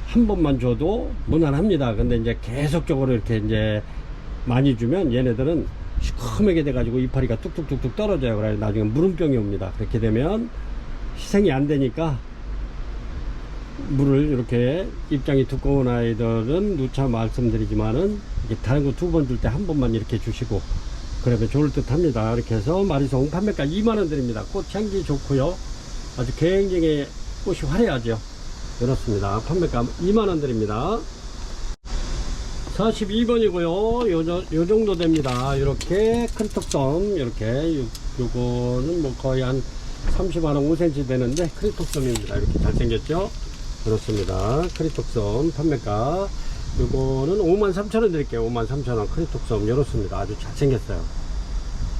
한 번만 줘도 무난합니다. 근데 이제 계속적으로 이렇게 이제 많이 주면 얘네들은 시커멓게 돼가지고 이파리가 뚝뚝뚝뚝 떨어져요. 그래서 나중에 물음병이 옵니다. 그렇게 되면 희생이 안 되니까 물을 이렇게 입장이 두꺼운 아이들은 누차 말씀드리지만은 이렇게 다른 거 2번 줄 때 한 번만 이렇게 주시고 그러면 좋을 듯 합니다. 이렇게 해서 마리송 판매가 2만원 드립니다. 꽃 향기 좋고요. 아주 굉장히 꽃이 화려하죠. 이렇습니다. 판매가 2만원 드립니다. 42번이고요. 요 정도 됩니다. 이렇게 큰 턱섬, 이렇게, 요거는 뭐 거의 한 30만원 5cm 되는데, 크리톡섬입니다. 이렇게 잘생겼죠? 그렇습니다. 크리톡섬 판매가, 요거는 53,000원 드릴게요. 53,000원 크리톡섬. 이렇습니다. 아주 잘생겼어요.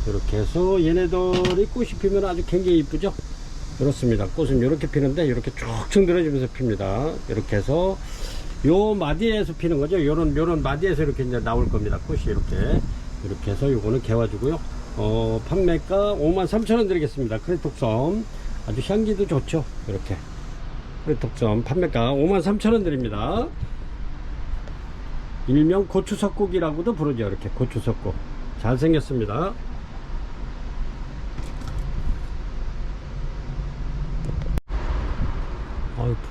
이렇게 해서 얘네들이 꽃이 피면 아주 굉장히 이쁘죠? 이렇습니다. 꽃은 이렇게 피는데, 이렇게 쭉쭉 늘어지면서 핍니다. 이렇게 해서, 요 마디에서 피는 거죠. 요런 마디에서 이렇게 이제 나올 겁니다. 꽃이 이렇게 해서 요거는 개와주고요. 판매가 53,000원 드리겠습니다. 크리톡섬. 아주 향기도 좋죠. 이렇게. 크리톡섬 판매가 53,000원 드립니다. 일명 고추석국이라고도 부르죠. 이렇게 고추석국. 잘생겼습니다.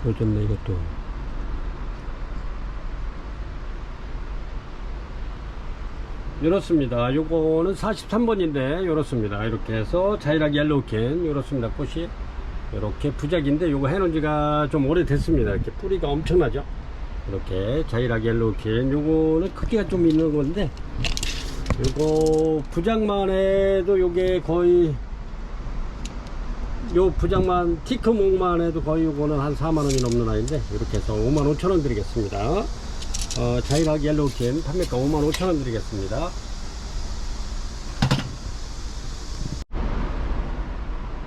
부러졌네, 이것도. 이렇습니다. 요거는 43번인데 이렇습니다. 이렇게 해서 자이락 옐로우캔 이렇습니다. 꽃이 이렇게 부작인데 요거 해놓은 지가 좀 오래됐습니다. 이렇게 뿌리가 엄청나죠. 이렇게 자이락 옐로우캔 요거는 크기가 좀 있는 건데 요거 부작만 해도 요게 거의 요 부작만 티크몽만 해도 거의 요거는 한 4만원이 넘는 아이인데 이렇게 해서 55,000원 드리겠습니다. 자이락 옐로우캔 판매가 55,000원 드리겠습니다.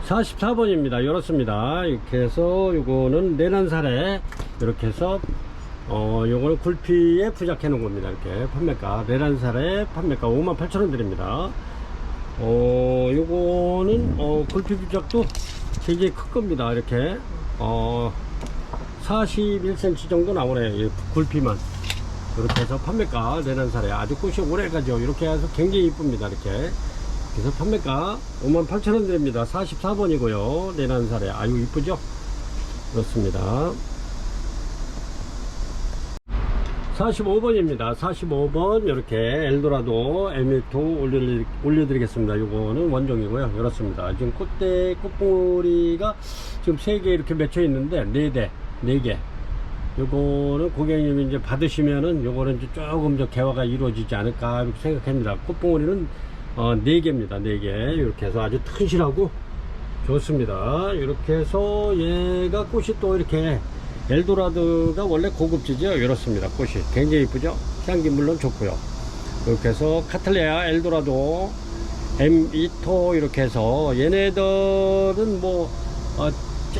44번입니다. 이렇습니다. 이렇게 해서 요거는 내난살에 이렇게 해서 요거는 굴피에 부착해 놓은 겁니다. 이렇게 판매가 14살에 판매가 58,000원 드립니다. 요거는 굴피 부착도 굉장히 큰 겁니다. 이렇게 41cm 정도 나오네요. 이 굴피만. 이렇게 해서 판매가 14살에 아주 꽃이 오래 가죠. 이렇게 해서 굉장히 이쁩니다. 이렇게. 그래서 판매가 58,000원 드립니다. 44번이고요. 14살에 아유 이쁘죠? 그렇습니다. 45번입니다. 45번 이렇게 엘도라도 M2 올려드리겠습니다. 요거는 원종이고요. 이렇습니다. 지금 꽃봉오리가 지금 3개 이렇게 맺혀 있는데 4개. 요거는 고객님이 이제 받으시면은 요거는 조금 더 개화가 이루어지지 않을까 이렇게 생각합니다. 꽃봉오리는 4개입니다. 4개. 이렇게 해서 아주 튼실하고 좋습니다. 이렇게 해서 얘가 꽃이 또 이렇게 엘도라도가 원래 고급지죠. 이렇습니다. 꽃이 굉장히 이쁘죠. 향기 물론 좋고요. 이렇게 해서 카틀레아 엘도라도 M2토 이렇게 해서 얘네들은 뭐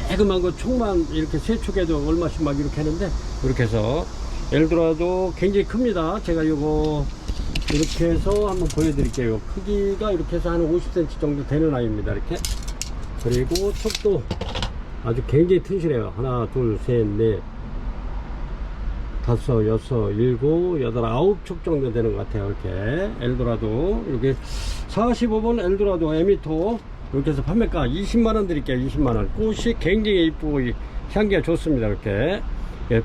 조그만 거 촉만 이렇게 세 촉에도 얼마씩 막 이렇게 하는데 이렇게 해서 엘도라도 굉장히 큽니다. 제가 요거 이렇게 해서 한번 보여드릴게요. 크기가 이렇게 해서 한 50cm 정도 되는 아이입니다. 이렇게. 그리고 촉도 아주 굉장히 튼실해요. 하나, 둘, 셋, 넷, 다섯, 여섯, 일곱, 여덟, 9촉 정도 되는 것 같아요. 이렇게 엘도라도 이렇게 45번 엘도라도 M2 이렇게 해서 판매가 20만원 드릴게요. 20만원. 꽃이 굉장히 이쁘고 향기가 좋습니다. 이렇게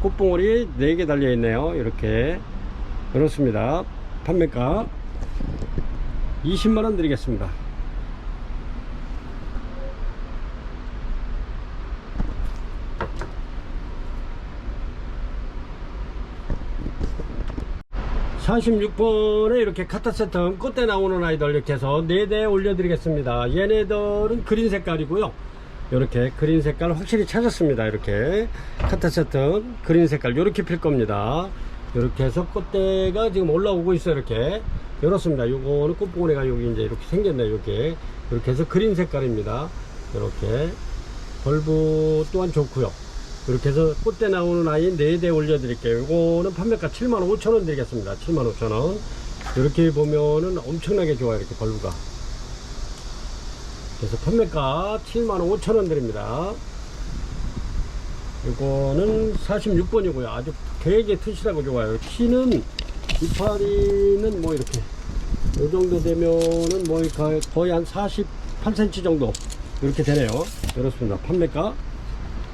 꽃봉오리 4개 달려있네요. 이렇게 그렇습니다. 판매가 20만원 드리겠습니다. (46번에) 이렇게 카타세텀 꽃대 나오는 아이들 이렇게 해서 4대 올려드리겠습니다. 얘네들은 그린 색깔이고요. 이렇게 그린 색깔 확실히 찾았습니다. 이렇게 카타세텀 그린 색깔 이렇게 필 겁니다. 이렇게 해서 꽃대가 지금 올라오고 있어요. 이렇게 이렇습니다. 요거는 꽃봉오리가 여기 이제 이렇게 생겼네요. 이렇게 해서 그린 색깔입니다. 이렇게 벌브 또한 좋고요. 이렇게 해서 꽃대 나오는 아이 4대 올려드릴게요. 이거는 판매가 75,000원 드리겠습니다. 75,000원. 이렇게 보면은 엄청나게 좋아요. 이렇게 벌브가. 그래서 판매가 75,000원 드립니다. 이거는 46번이고요. 아주 굉장히 튼실하고 좋아요. 키는 이파리는 뭐 이렇게 이 정도 되면은 뭐 거의 한 48cm 정도 이렇게 되네요. 그렇습니다. 판매가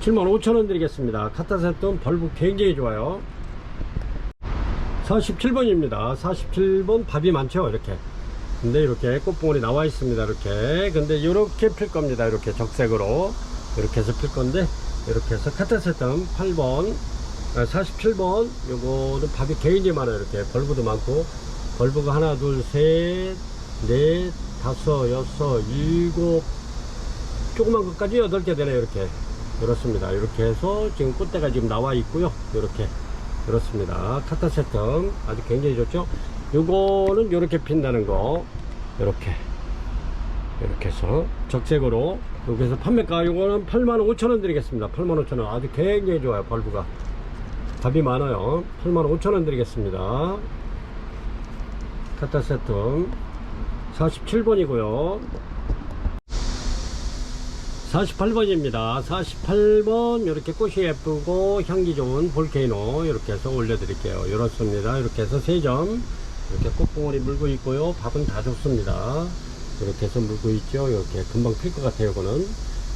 75,000원 드리겠습니다. 카타세톤 벌브 굉장히 좋아요. 47번입니다. 47번 밥이 많죠. 이렇게. 근데 이렇게 꽃봉오리 나와 있습니다. 이렇게. 근데 이렇게 필 겁니다. 이렇게 적색으로. 이렇게 해서 필 건데, 이렇게 해서 카타세톤 8번, 47번, 요거는 밥이 굉장히 많아요. 이렇게. 벌브도 많고, 벌브가 하나, 둘, 셋, 넷, 다섯, 여섯, 일곱, 조그만 것까지 8개 되네요. 이렇게. 그렇습니다. 이렇게 해서 지금 꽃대가 지금 나와 있고요. 이렇게 그렇습니다. 카타세텀 아주 굉장히 좋죠. 요거는 이렇게 핀다는 거 이렇게 해서 적색으로 이렇게 해서 판매가 요거는 85,000원 드리겠습니다. 85,000원 아주 굉장히 좋아요. 벌브가 밥이 많아요. 85,000원 드리겠습니다. 카타세텀 47번이고요 48번입니다. 48번 이렇게 꽃이 예쁘고 향기 좋은 볼케이노 이렇게 해서 올려드릴게요. 이렇습니다. 이렇게 해서 3점 이렇게 꽃봉오리 물고 있고요. 밥은 다 좋습니다. 이렇게 해서 물고 있죠. 이렇게 금방 필 것 같아요. 이거는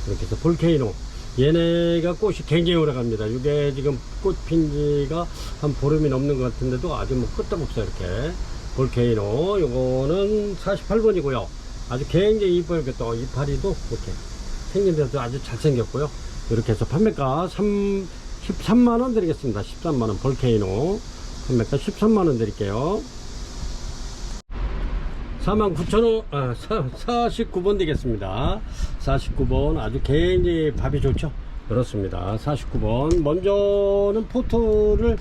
이렇게 해서 볼케이노 얘네가 꽃이 굉장히 오래 갑니다. 이게 지금 꽃 핀 지가 한 보름이 넘는 것 같은데도 아직 뭐 끄떡없어요. 이렇게 볼케이노 요거는 48번이고요 아주 굉장히 이뻐요. 이렇게 또 이파리도 이렇게 생긴 데도 아주 잘생겼고요. 이렇게 해서 판매가 13만원 드리겠습니다. 13만원 볼케이노 판매가 13만원 드릴게요. 49,000원 49번 되겠습니다. 49번 아주 굉장히 밥이 좋죠. 그렇습니다. 49번 먼저는 포트를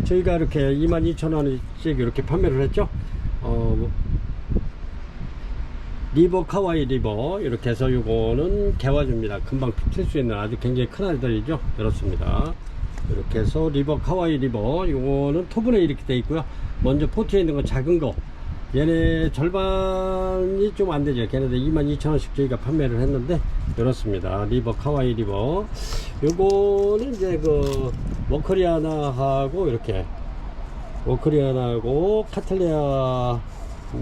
저희가 이렇게 22,000원씩 이렇게 판매를 했죠. 리버 카와이 리버 이렇게 해서 요거는 개화줍니다. 금방 필 수 있는 아주 굉장히 큰 아이들이죠. 그렇습니다. 이렇게 해서 리버, 카와이 리버, 요거는 토분에 이렇게 돼 있고요. 먼저 포트에 있는 건 작은 거, 얘네 절반이 좀 안 되죠. 걔네들 22,000원씩 저희가 판매를 했는데, 이렇습니다. 리버, 카와이 리버. 요거는 이제 그 워커리아나하고 이렇게 워커리아나하고 카틀레아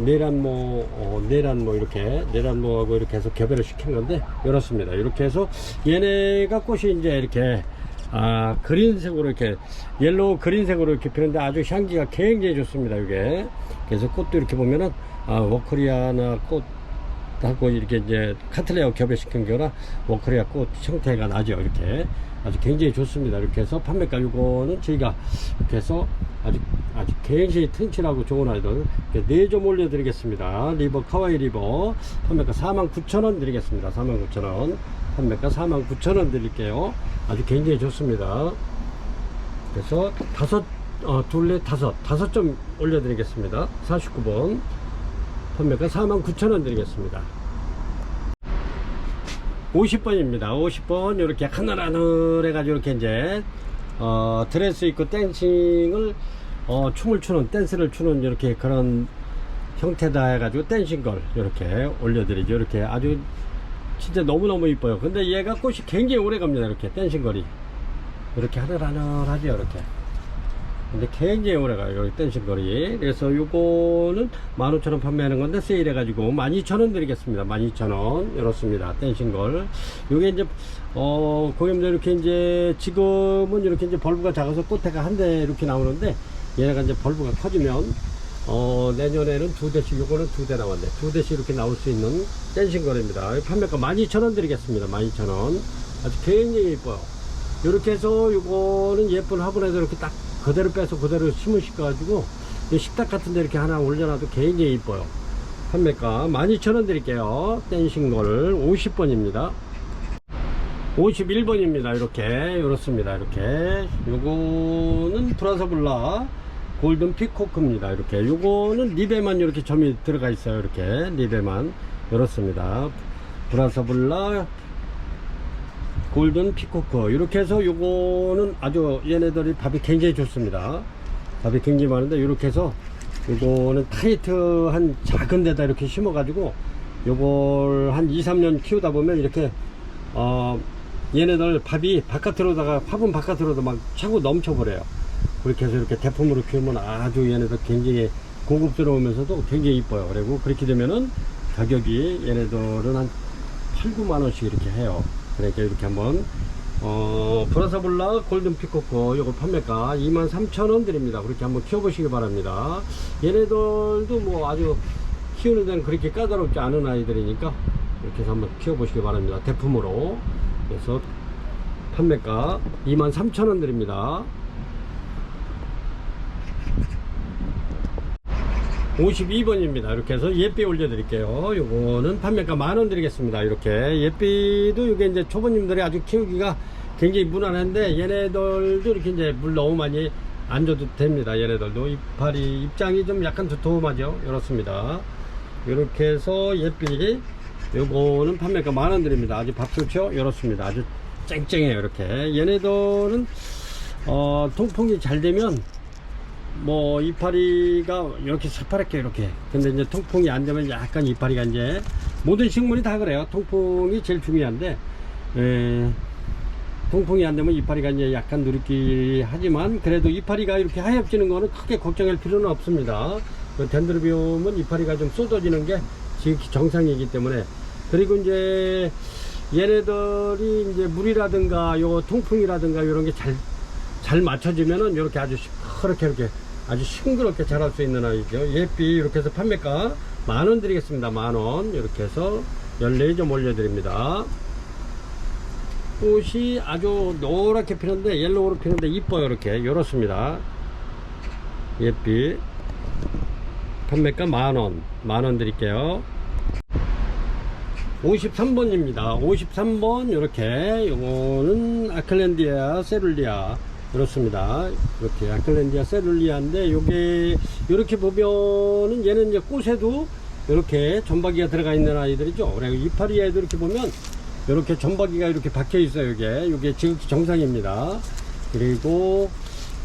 네란모 이렇게 네란모하고 이렇게 해서 교배를 시킨 건데, 이렇습니다. 이렇게 해서 얘네가 꽃이 이제 이렇게 그린색으로 이렇게 옐로우 그린색으로 이렇게 피는데 아주 향기가 굉장히 좋습니다. 이게 그래서 꽃도 이렇게 보면은 워커리아나 꽃하고 이렇게 이제 카틀레아 교배시킨 거라 워커리아 꽃 형태가 나죠. 이렇게 아주 굉장히 좋습니다. 이렇게 해서 판매가 요거는 저희가 이렇게 해서 아주 굉장히 튼실하고 좋은 아이들 4점 올려드리겠습니다. 리버, 카와이 리버 판매가 49,000원 드리겠습니다. 49,000원 판매가 49,000원 드릴게요. 아주 굉장히 좋습니다. 그래서 다섯 점 올려드리겠습니다. 49번 판매가 49,000원 드리겠습니다. 50번입니다. 50번 이렇게 하늘하늘 해가지고 이렇게 이제 드레스 입고 댄싱을 춤을 추는 댄스를 추는 이렇게 그런 형태다 해가지고 댄싱걸 이렇게 올려드리죠. 이렇게 아주 진짜 너무너무 이뻐요. 근데 얘가 꽃이 굉장히 오래 갑니다. 이렇게 댄싱걸이 이렇게 하늘하늘하죠. 이렇게 근데 굉장히 오래 가요. 여기 댄싱걸이. 그래서 요거는 15,000원 판매하는 건데 세일해 가지고 12,000원 드리겠습니다. 12,000원 이렇습니다. 댄싱걸. 요게 이제 고객님들 이렇게 이제 지금은 이렇게 이제 벌브가 작아서 꽃대가 한 대 이렇게 나오는데, 얘네가 이제 벌브가 커지면 내년에는 2대씩, 요거는 2대 나왔네. 2대씩 이렇게 나올 수 있는 댄싱걸입니다. 판매가 12,000원 드리겠습니다. 12,000원. 아주 굉장히 예뻐요. 이렇게 해서 요거는 예쁜 화분에서 이렇게 딱 그대로 빼서 그대로 심으셔가지고 식탁 같은데 이렇게 하나 올려놔도 굉장히 이뻐요. 판매가 12,000원 드릴게요. 댄싱걸 50번입니다. 51번입니다. 이렇습니다. 이렇게 요거는 브라서블라 골든 피코크입니다. 이렇게 요거는 립에만 이렇게 점이 들어가 있어요. 이렇게 립에만 이렇습니다. 브라서블라 골든 피코크 이렇게 해서 요거는 아주 얘네들이 밥이 굉장히 좋습니다. 밥이 굉장히 많은데 이렇게 해서 요거는 타이트한 작은 데다 이렇게 심어 가지고 요걸 한 2-3년 키우다 보면 이렇게 얘네들 밥이 바깥으로다가 화분 바깥으로도 막 차고 넘쳐 버려요. 그렇게 해서 이렇게 대품으로 키우면 아주 얘네들 굉장히 고급스러우면서도 굉장히 이뻐요. 그리고 그렇게 되면은 가격이 얘네들은 한 8-9만원씩 이렇게 해요. 그러니까 이렇게 한번 브라서블라 골든 피코크 요거 판매가 23,000원 드립니다. 그렇게 한번 키워보시기 바랍니다. 얘네들도 뭐 아주 키우는 데는 그렇게 까다롭지 않은 아이들이니까 이렇게 해서 한번 키워보시기 바랍니다. 대품으로. 그래서 판매가 23,000원 드립니다. 52번입니다. 이렇게 해서 예삐 올려드릴게요. 요거는 판매가 10,000원 드리겠습니다. 이렇게 예삐도 이게 이제 초보님들이 아주 키우기가 굉장히 무난한데, 얘네들도 이렇게 이제 물 너무 많이 안 줘도 됩니다. 얘네들도 입장이 좀 약간 두툼하죠. 이렇습니다. 이렇게 해서 예삐 요거는 판매가 10,000원 드립니다. 아주 밥 좋죠. 이렇습니다. 아주 쨍쨍해요. 이렇게 얘네들은 통풍이 잘 되면 뭐 이파리가 이렇게 새파랗게 이렇게, 근데 이제 통풍이 안 되면 약간 이파리가 이제 모든 식물이 다 그래요. 통풍이 제일 중요한데 통풍이 안 되면 이파리가 이제 약간 누리끼리 하지만, 그래도 이파리가 이렇게 하얘지는 거는 크게 걱정할 필요는 없습니다. 덴드로비움은 이파리가 좀 쏟아지는 게 지극히 정상이기 때문에. 그리고 이제 얘네들이 이제 물이라든가 요 통풍이라든가 이런 게 잘 맞춰지면은 이렇게 아주 시커렇게 이렇게 아주 싱그럽게 자랄 수 있는 아이죠. 예삐 이렇게 해서 판매가 10,000원 드리겠습니다. 10,000원. 이렇게 해서 14점 올려드립니다. 꽃이 아주 노랗게 피는데, 옐로우로 피는데 이뻐요. 이렇게 이렇습니다. 예삐 판매가 10,000원. 10,000원 드릴게요. 53번입니다. 53번 이렇게, 요거는 아클렌디아 세룰리아 그렇습니다. 이렇게 아클렌디아 세룰리아인데, 요게 요렇게 보면은 얘는 이제 꽃에도 이렇게 점박이가 들어가 있는 아이들이죠. 그리고 이파리에도 이렇게 보면 이렇게 점박이가 이렇게 박혀 있어요. 요게 지극히 정상입니다. 그리고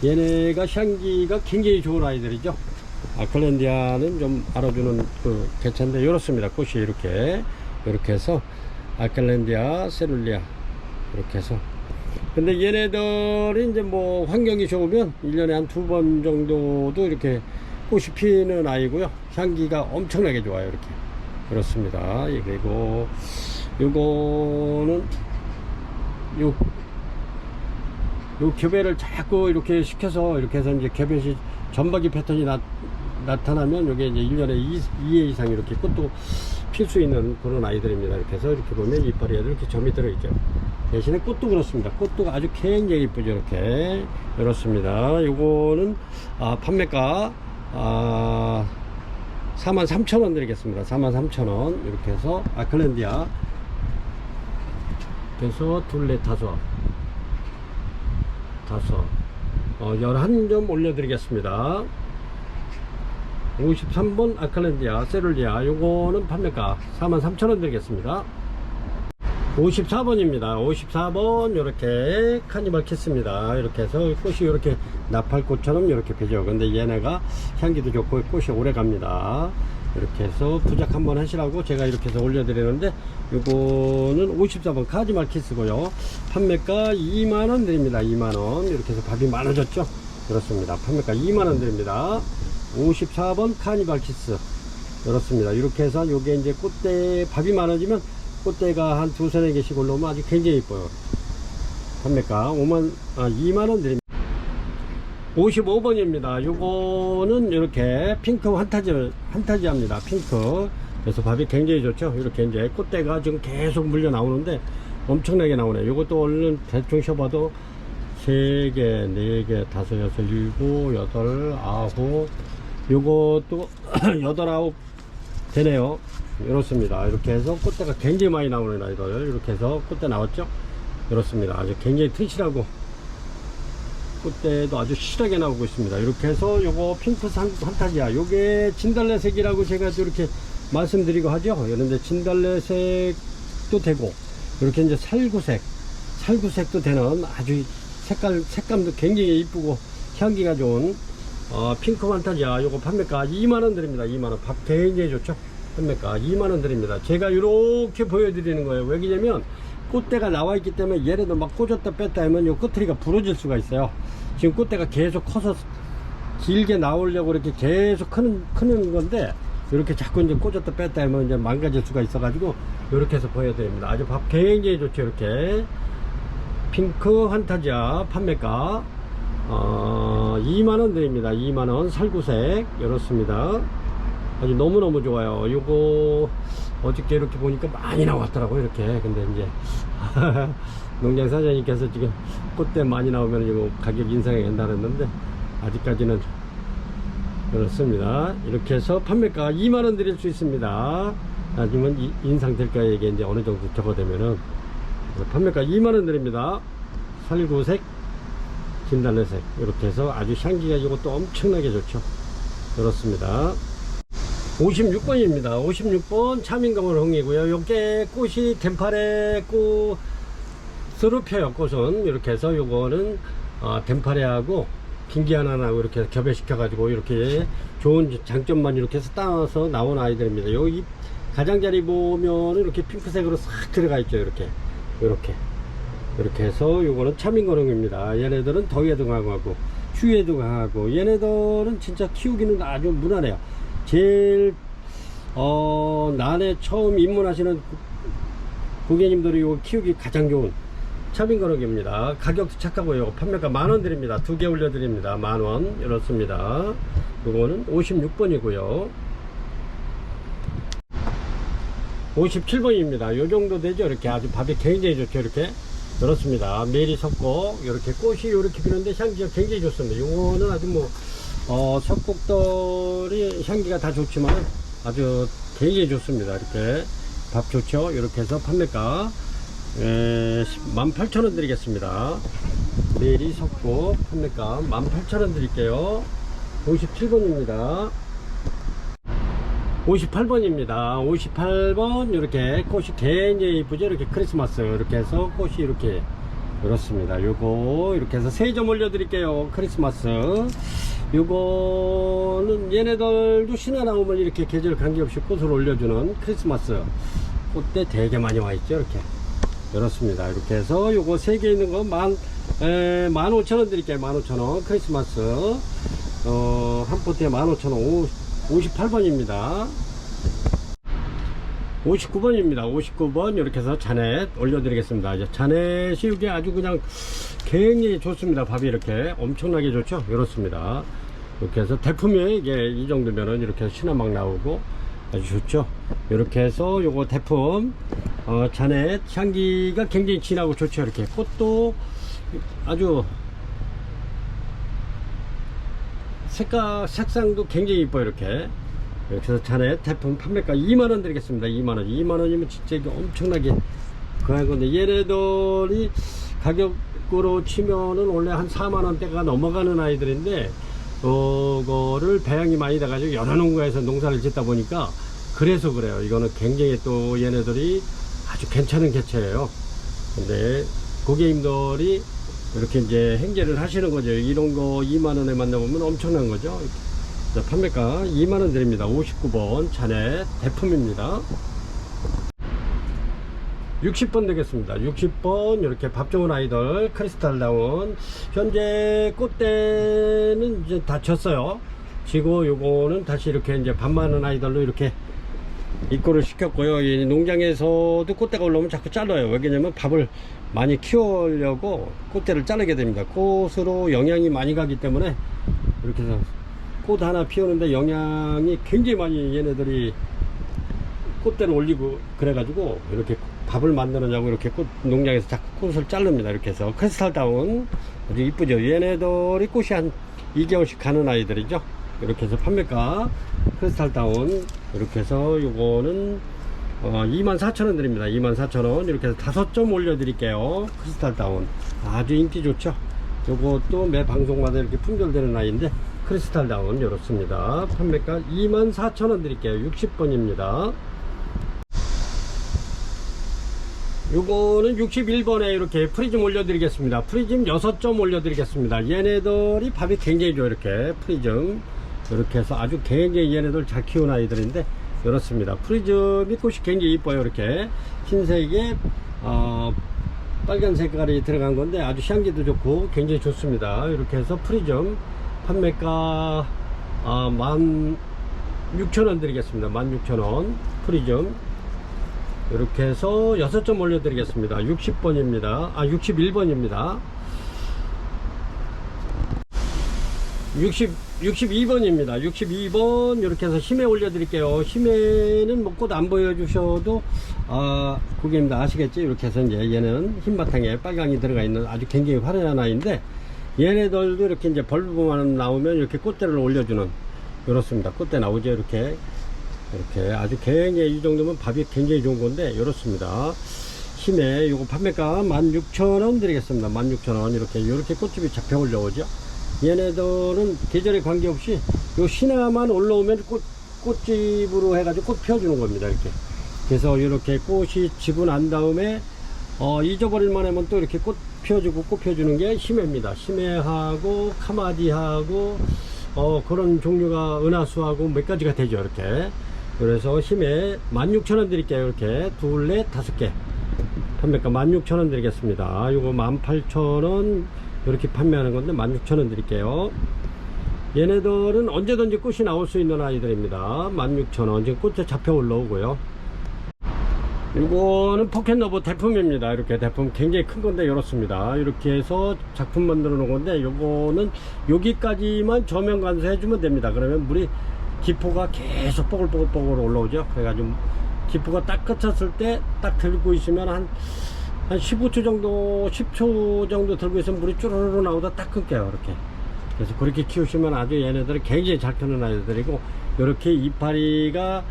얘네가 향기가 굉장히 좋은 아이들이죠. 아클란디아는 좀 알아주는 그 개체인데 이렇습니다. 꽃이 이렇게 해서 아클란디아 세룰리아 이렇게 해서. 근데 얘네들이 이제 뭐 환경이 좋으면 1년에 한 2번 정도도 이렇게 꽃이 피는 아이고요. 향기가 엄청나게 좋아요. 이렇게 그렇습니다. 그리고 요거는 요 교배를 자꾸 이렇게 시켜서 이렇게 해서 이제 교배시 점박이 패턴이 나타나면 요게 이제 1년에 2회 이상 이렇게 꽃도 필 수 있는 그런 아이들입니다. 이렇게 해서 이렇게 보면 이파리에도 이렇게 점이 들어있죠. 대신에 꽃도 그렇습니다. 꽃도 아주 굉장히 이쁘죠. 이렇게 그렇습니다. 요거는 판매가 43,000원 드리겠습니다. 43,000원 이렇게 해서 아클란디아 그래서 둘, 넷, 다섯 11점 올려드리겠습니다. 53번 아클란디아 세룰리아 요거는 판매가 43,000원 드리겠습니다. 54번입니다. 54번 이렇게 카니발 키스입니다. 이렇게 해서 꽃이 이렇게 나팔꽃처럼 이렇게 펴죠. 근데 얘네가 향기도 좋고 꽃이 오래 갑니다. 이렇게 해서 부작 한번 하시라고 제가 이렇게 해서 올려드리는데 요거는 54번 카니발 키스고요. 판매가 2만원 드립니다. 2만원 이렇게 해서 밥이 많아졌죠. 그렇습니다. 판매가 2만원 드립니다. 54번 카니발 키스 그렇습니다. 이렇게 해서 요게 이제 꽃대 밥이 많아지면 꽃대가 한 두세 네 개씩 올라오면 아주 굉장히 이뻐요. 판매가 2만원 드립니다. 55번입니다. 요거는 이렇게 핑크 판타지합니다. 핑크. 그래서 밥이 굉장히 좋죠. 이렇게 이제 꽃대가 지금 계속 물려 나오는데 엄청나게 나오네요. 요것도 얼른 대충 쉬어봐도 3개, 4개, 5, 6, 7, 8, 9 요것도 8, 9 되네요. 이렇습니다. 이렇게 해서 꽃대가 굉장히 많이 나오는 아이들 이렇게 해서 꽃대 나왔죠. 이렇습니다. 아주 굉장히 튼실하고 꽃대도 아주 실하게 나오고 있습니다. 이렇게 해서 요거 핑크 판타지아 요게 진달래색이라고 제가 또 이렇게 말씀드리고 하죠. 그런데 진달래색도 되고 이렇게 이제 살구색도 되는 아주 색감도 굉장히 이쁘고 향기가 좋은 핑크 판타지아 요거 판매가 2만원 드립니다. 2만원 밥 굉장히 좋죠. 판매가 2만원 드립니다. 제가 이렇게 보여드리는 거예요. 왜냐면 꽃대가 나와 있기 때문에 얘네도 막 꽂았다 뺐다 하면 요 끝트리가 부러질 수가 있어요. 지금 꽃대가 계속 커서 길게 나오려고 이렇게 계속 크는 건데 이렇게 자꾸 이제 꽂았다 뺐다 하면 이제 망가질 수가 있어 가지고 이렇게 해서 보여드립니다. 아주 밥 굉장히 좋죠. 이렇게 핑크 판타지아 판매가 2만원 드립니다. 2만원 살구색 이렇습니다. 아주 너무너무 좋아요. 요거 어저께 이렇게 보니까 많이 나왔더라고요. 이렇게. 근데 이제 농장 사장님께서 지금 꽃대 많이 나오면 이거 가격 인상이 된다 했는데 아직까지는 그렇습니다. 이렇게 해서 판매가 2만원 드릴 수 있습니다. 하지만 인상될까 이게 이제 어느 정도 적어되면은 판매가 2만원 드립니다. 살구색 진달래색 이렇게 해서 아주 향기가 이것도 엄청나게 좋죠. 그렇습니다. 56번입니다. 56번 차민가물홍이고요. 요게 꽃이 덴파레 꽃으로 펴요. 꽃은 이렇게 해서 요거는 덴파레하고 빙기하나하고 이렇게 겹여시켜 가지고 이렇게 좋은 장점만 이렇게 해서 따서 나온 아이들입니다. 여기 가장자리 보면 이렇게 핑크색으로 싹 들어가 있죠. 이렇게 해서 요거는 차민가물홍입니다. 얘네들은 더위에도 강하고 추위에도 강하고 얘네들은 진짜 키우기는 아주 무난해요. 제일 난에 처음 입문하시는 고객님들이 요 키우기 가장 좋은 차민가럭입니다. 가격도 착하고요. 판매가 만원 드립니다. 2개 올려드립니다. 만원 이렇습니다. 요거는 56번이고요 57번입니다 요 정도 되죠. 이렇게 아주 밥이 굉장히 좋죠. 이렇게 그렇습니다. 메리 섞고 이렇게 꽃이 이렇게 피는데 향기가 굉장히 좋습니다. 요거는 아주 뭐 석곡돌이 향기가 다 좋지만 아주 굉장히 좋습니다. 이렇게 밥 좋죠. 이렇게 해서 판매가 18,000원 드리겠습니다. 메리 석곡 판매가 18,000원 드릴게요. 57번입니다 58번입니다 58번 이렇게 꽃이 굉장히 이쁘죠. 이렇게 크리스마스 이렇게 해서 꽃이 이렇게 그렇습니다. 요거 이렇게 해서 3점 올려드릴게요. 크리스마스. 요거는 얘네들도 신화 나오면 이렇게 계절 관계없이 꽃을 올려주는 크리스마스 꽃대 되게 많이 와 있죠. 이렇게 그렇습니다. 이렇게 해서 요거 3개 있는 거 15,000원 드릴게요. 15,000원 크리스마스. 한 포트에 15,000원. 58번입니다 59번입니다 59번 이렇게 해서 자넷 올려드리겠습니다. 이제 자넷이 이게 아주 그냥 굉장히 좋습니다. 밥이 이렇게 엄청나게 좋죠. 이렇습니다. 이렇게 해서 대품이 이게 이 정도면은 이렇게 신화막 나오고 아주 좋죠. 이렇게 해서 요거 대품 자넷 향기가 굉장히 진하고 좋죠. 이렇게 꽃도 아주 색상도 굉장히 이뻐요. 이렇게 해서 자넷 대품 판매가 2만원 드리겠습니다. 2만원 2만원이면 진짜 이게 엄청나게 그런 건데 얘네들이 가격으로 치면은 원래 한 4만원대가 넘어가는 아이들인데 그거를 배양이 많이 돼가지고 여러 농가에서 농사를 짓다 보니까 그래서 그래요. 이거는 굉장히 또 얘네들이 아주 괜찮은 개체예요. 근데 고객님들이 이렇게 이제 행제를 하시는 거죠. 이런 거 2만원에 만나보면 엄청난 거죠. 자, 판매가 2만원 드립니다. 59번 자넷 대품입니다. 60번 되겠습니다. 60번 이렇게 밥 좋은 아이들 크리스탈 다운. 현재 꽃대는 이제 다 졌어요. 지고 요거는 다시 이렇게 이제 밥 많은 아이들로 이렇게 입고를 시켰고요. 이 농장에서도 꽃대가 올라오면 자꾸 잘라요. 왜냐면 밥을 많이 키우려고 꽃대를 자르게 됩니다. 꽃으로 영양이 많이 가기 때문에 이렇게 해서 꽃 하나 피우는데 영양이 굉장히 많이 얘네들이 꽃대를 올리고 그래가지고 이렇게 밥을 만들느냐고 이렇게 꽃 농장에서 자꾸 꽃을 자릅니다. 이렇게 해서 크리스탈 다운 아주 이쁘죠. 얘네들이 꽃이 한 2개월씩 가는 아이들이죠. 이렇게 해서 판매가 크리스탈 다운 이렇게 해서 요거는 24,000원 드립니다. 24,000원 이렇게 해서 5점 올려 드릴게요. 크리스탈 다운 아주 인기 좋죠. 요것도 매 방송마다 이렇게 품절되는 아이인데 크리스탈 다운 이렇습니다. 판매가 24,000원 드릴게요. 60번입니다. 요거는 61번에 이렇게 프리즘 올려드리겠습니다. 프리즘 6점 올려드리겠습니다. 얘네들이 밥이 굉장히 좋아요. 이렇게 프리즘 이렇게 해서 아주 굉장히 얘네들 잘 키운 아이들인데 이렇습니다. 프리즘이 꽃이 굉장히 이뻐요. 이렇게 흰색에 빨간 색깔이 들어간 건데 아주 향기도 좋고 굉장히 좋습니다. 이렇게 해서 프리즘 판매가 16,000원 드리겠습니다. 16,000원 프리즘 이렇게 해서 6점 올려드리겠습니다. 60번입니다. 61번입니다. 62번입니다. 62번 이렇게 해서 심해 올려드릴게요. 심해는 뭐 꽃 안 보여주셔도 고객님들 아시겠지? 이렇게 해서 이제 얘는 흰 바탕에 빨강이 들어가 있는 아주 굉장히 화려한 아이인데 얘네들도 이렇게 이제 벌브만 나오면 이렇게 꽃대를 올려주는 이렇습니다. 꽃대 나오죠. 이렇게 아주 굉장히 이 정도면 밥이 굉장히 좋은 건데 이렇습니다. 힘에 요거 판매가 16,000원 드리겠습니다. 16,000원 이렇게 꽃집이 잡혀 올라오죠. 얘네들은 계절에 관계없이 요 신화만 올라오면 꽃집으로 해가지고 꽃 피워주는 겁니다. 이렇게 그래서 이렇게 꽃이 지고 난 다음에 잊어버릴 만하면 또 이렇게 꽃 피워주고 꽃 피워주는 게 심해입니다. 심해하고 카마디하고 그런 종류가 은하수하고 몇 가지가 되죠. 이렇게 그래서 힘에 16,000원 드릴게요. 이렇게 둘, 넷, 5개 판매가 16,000원 드리겠습니다. 요거 18,000원 이렇게 판매하는 건데 16,000원 드릴게요. 얘네들은 언제든지 꽃이 나올 수 있는 아이들입니다. 16,000원 지금 꽃에 잡혀 올라오고요. 이거는 포켓러버 대품입니다. 이렇게 대품 굉장히 큰 건데 이렇습니다. 이렇게 해서 작품 만들어 놓은 건데 요거는 여기까지만 저면 관수해 주면 됩니다. 그러면 물이 기포가 계속 뽀글뽀글 올라오죠. 그래가지고 기포가 딱 끝쳤을 때 딱 들고 있으면 한 15초 정도 10초 정도 들고 있으면 물이 쭈르르 나오다 딱 끊겨요. 이렇게 그래서 그렇게 키우시면 아주 얘네들이 굉장히 잘 크는 아이들이고 이렇게 이파리가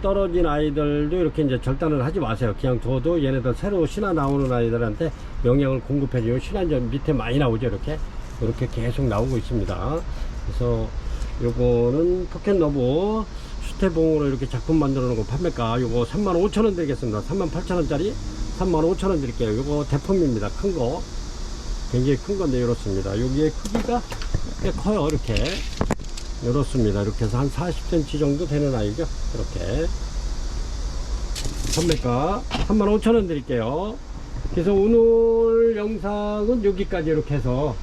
떨어진 아이들도 이렇게 이제 절단을 하지 마세요. 그냥 둬도 얘네들 새로 신화 나오는 아이들한테 영양을 공급해줘요. 신화제 밑에 많이 나오죠. 이렇게 계속 나오고 있습니다. 그래서 요거는 포켓러브 수태봉으로 이렇게 작품 만들어 놓은 거 판매가 요거 35,000원 드리겠습니다. 38,000원짜리 35,000원 드릴게요. 요거 대품입니다. 큰 거 굉장히 큰 건데 이렇습니다. 여기에 크기가 꽤 커요. 이렇게 이렇습니다. 이렇게 해서 한 40cm 정도 되는 아이죠. 이렇게 판매가 35,000원 드릴게요. 그래서 오늘 영상은 여기까지 이렇게 해서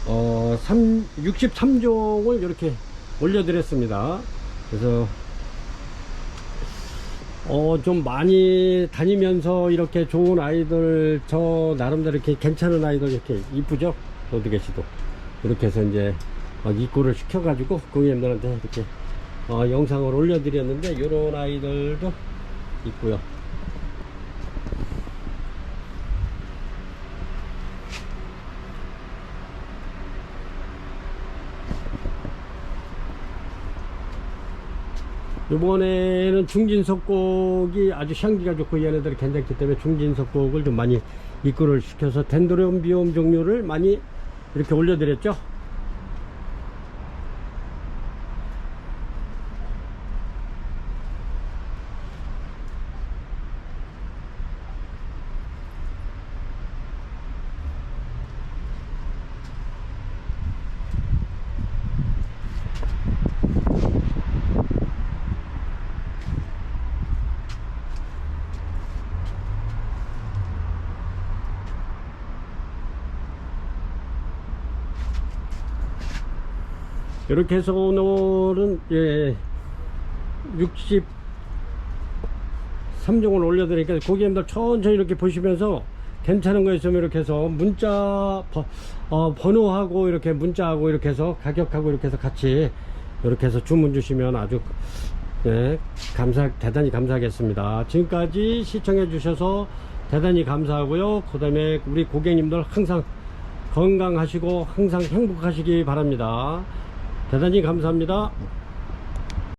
63종을 이렇게 올려드렸습니다. 그래서 좀 많이 다니면서 이렇게 좋은 아이들, 저 나름대로 이렇게 괜찮은 아이들, 이렇게 이쁘죠? 로드게시도 이렇게 해서 이제 입고를 시켜가지고 고객님들한테 이렇게 영상을 올려드렸는데, 이런 아이들도 있고요. 이번에는 중진석곡이 아주 향기가 좋고 얘네들이 괜찮기 때문에 중진석곡을 좀 많이 입고를 시켜서 덴드로bium 비옴 종류를 많이 이렇게 올려드렸죠. 이렇게 해서 오늘은 63종을 올려드리니까 고객님들 천천히 이렇게 보시면서 괜찮은 거 있으면 이렇게 해서 문자 번호하고 이렇게 문자하고 이렇게 해서 가격하고 이렇게 해서 같이 이렇게 해서 주문 주시면 아주 대단히 감사하겠습니다. 지금까지 시청해 주셔서 대단히 감사하고요. 그 다음에 우리 고객님들 항상 건강하시고 항상 행복하시기 바랍니다. 대단히 감사합니다.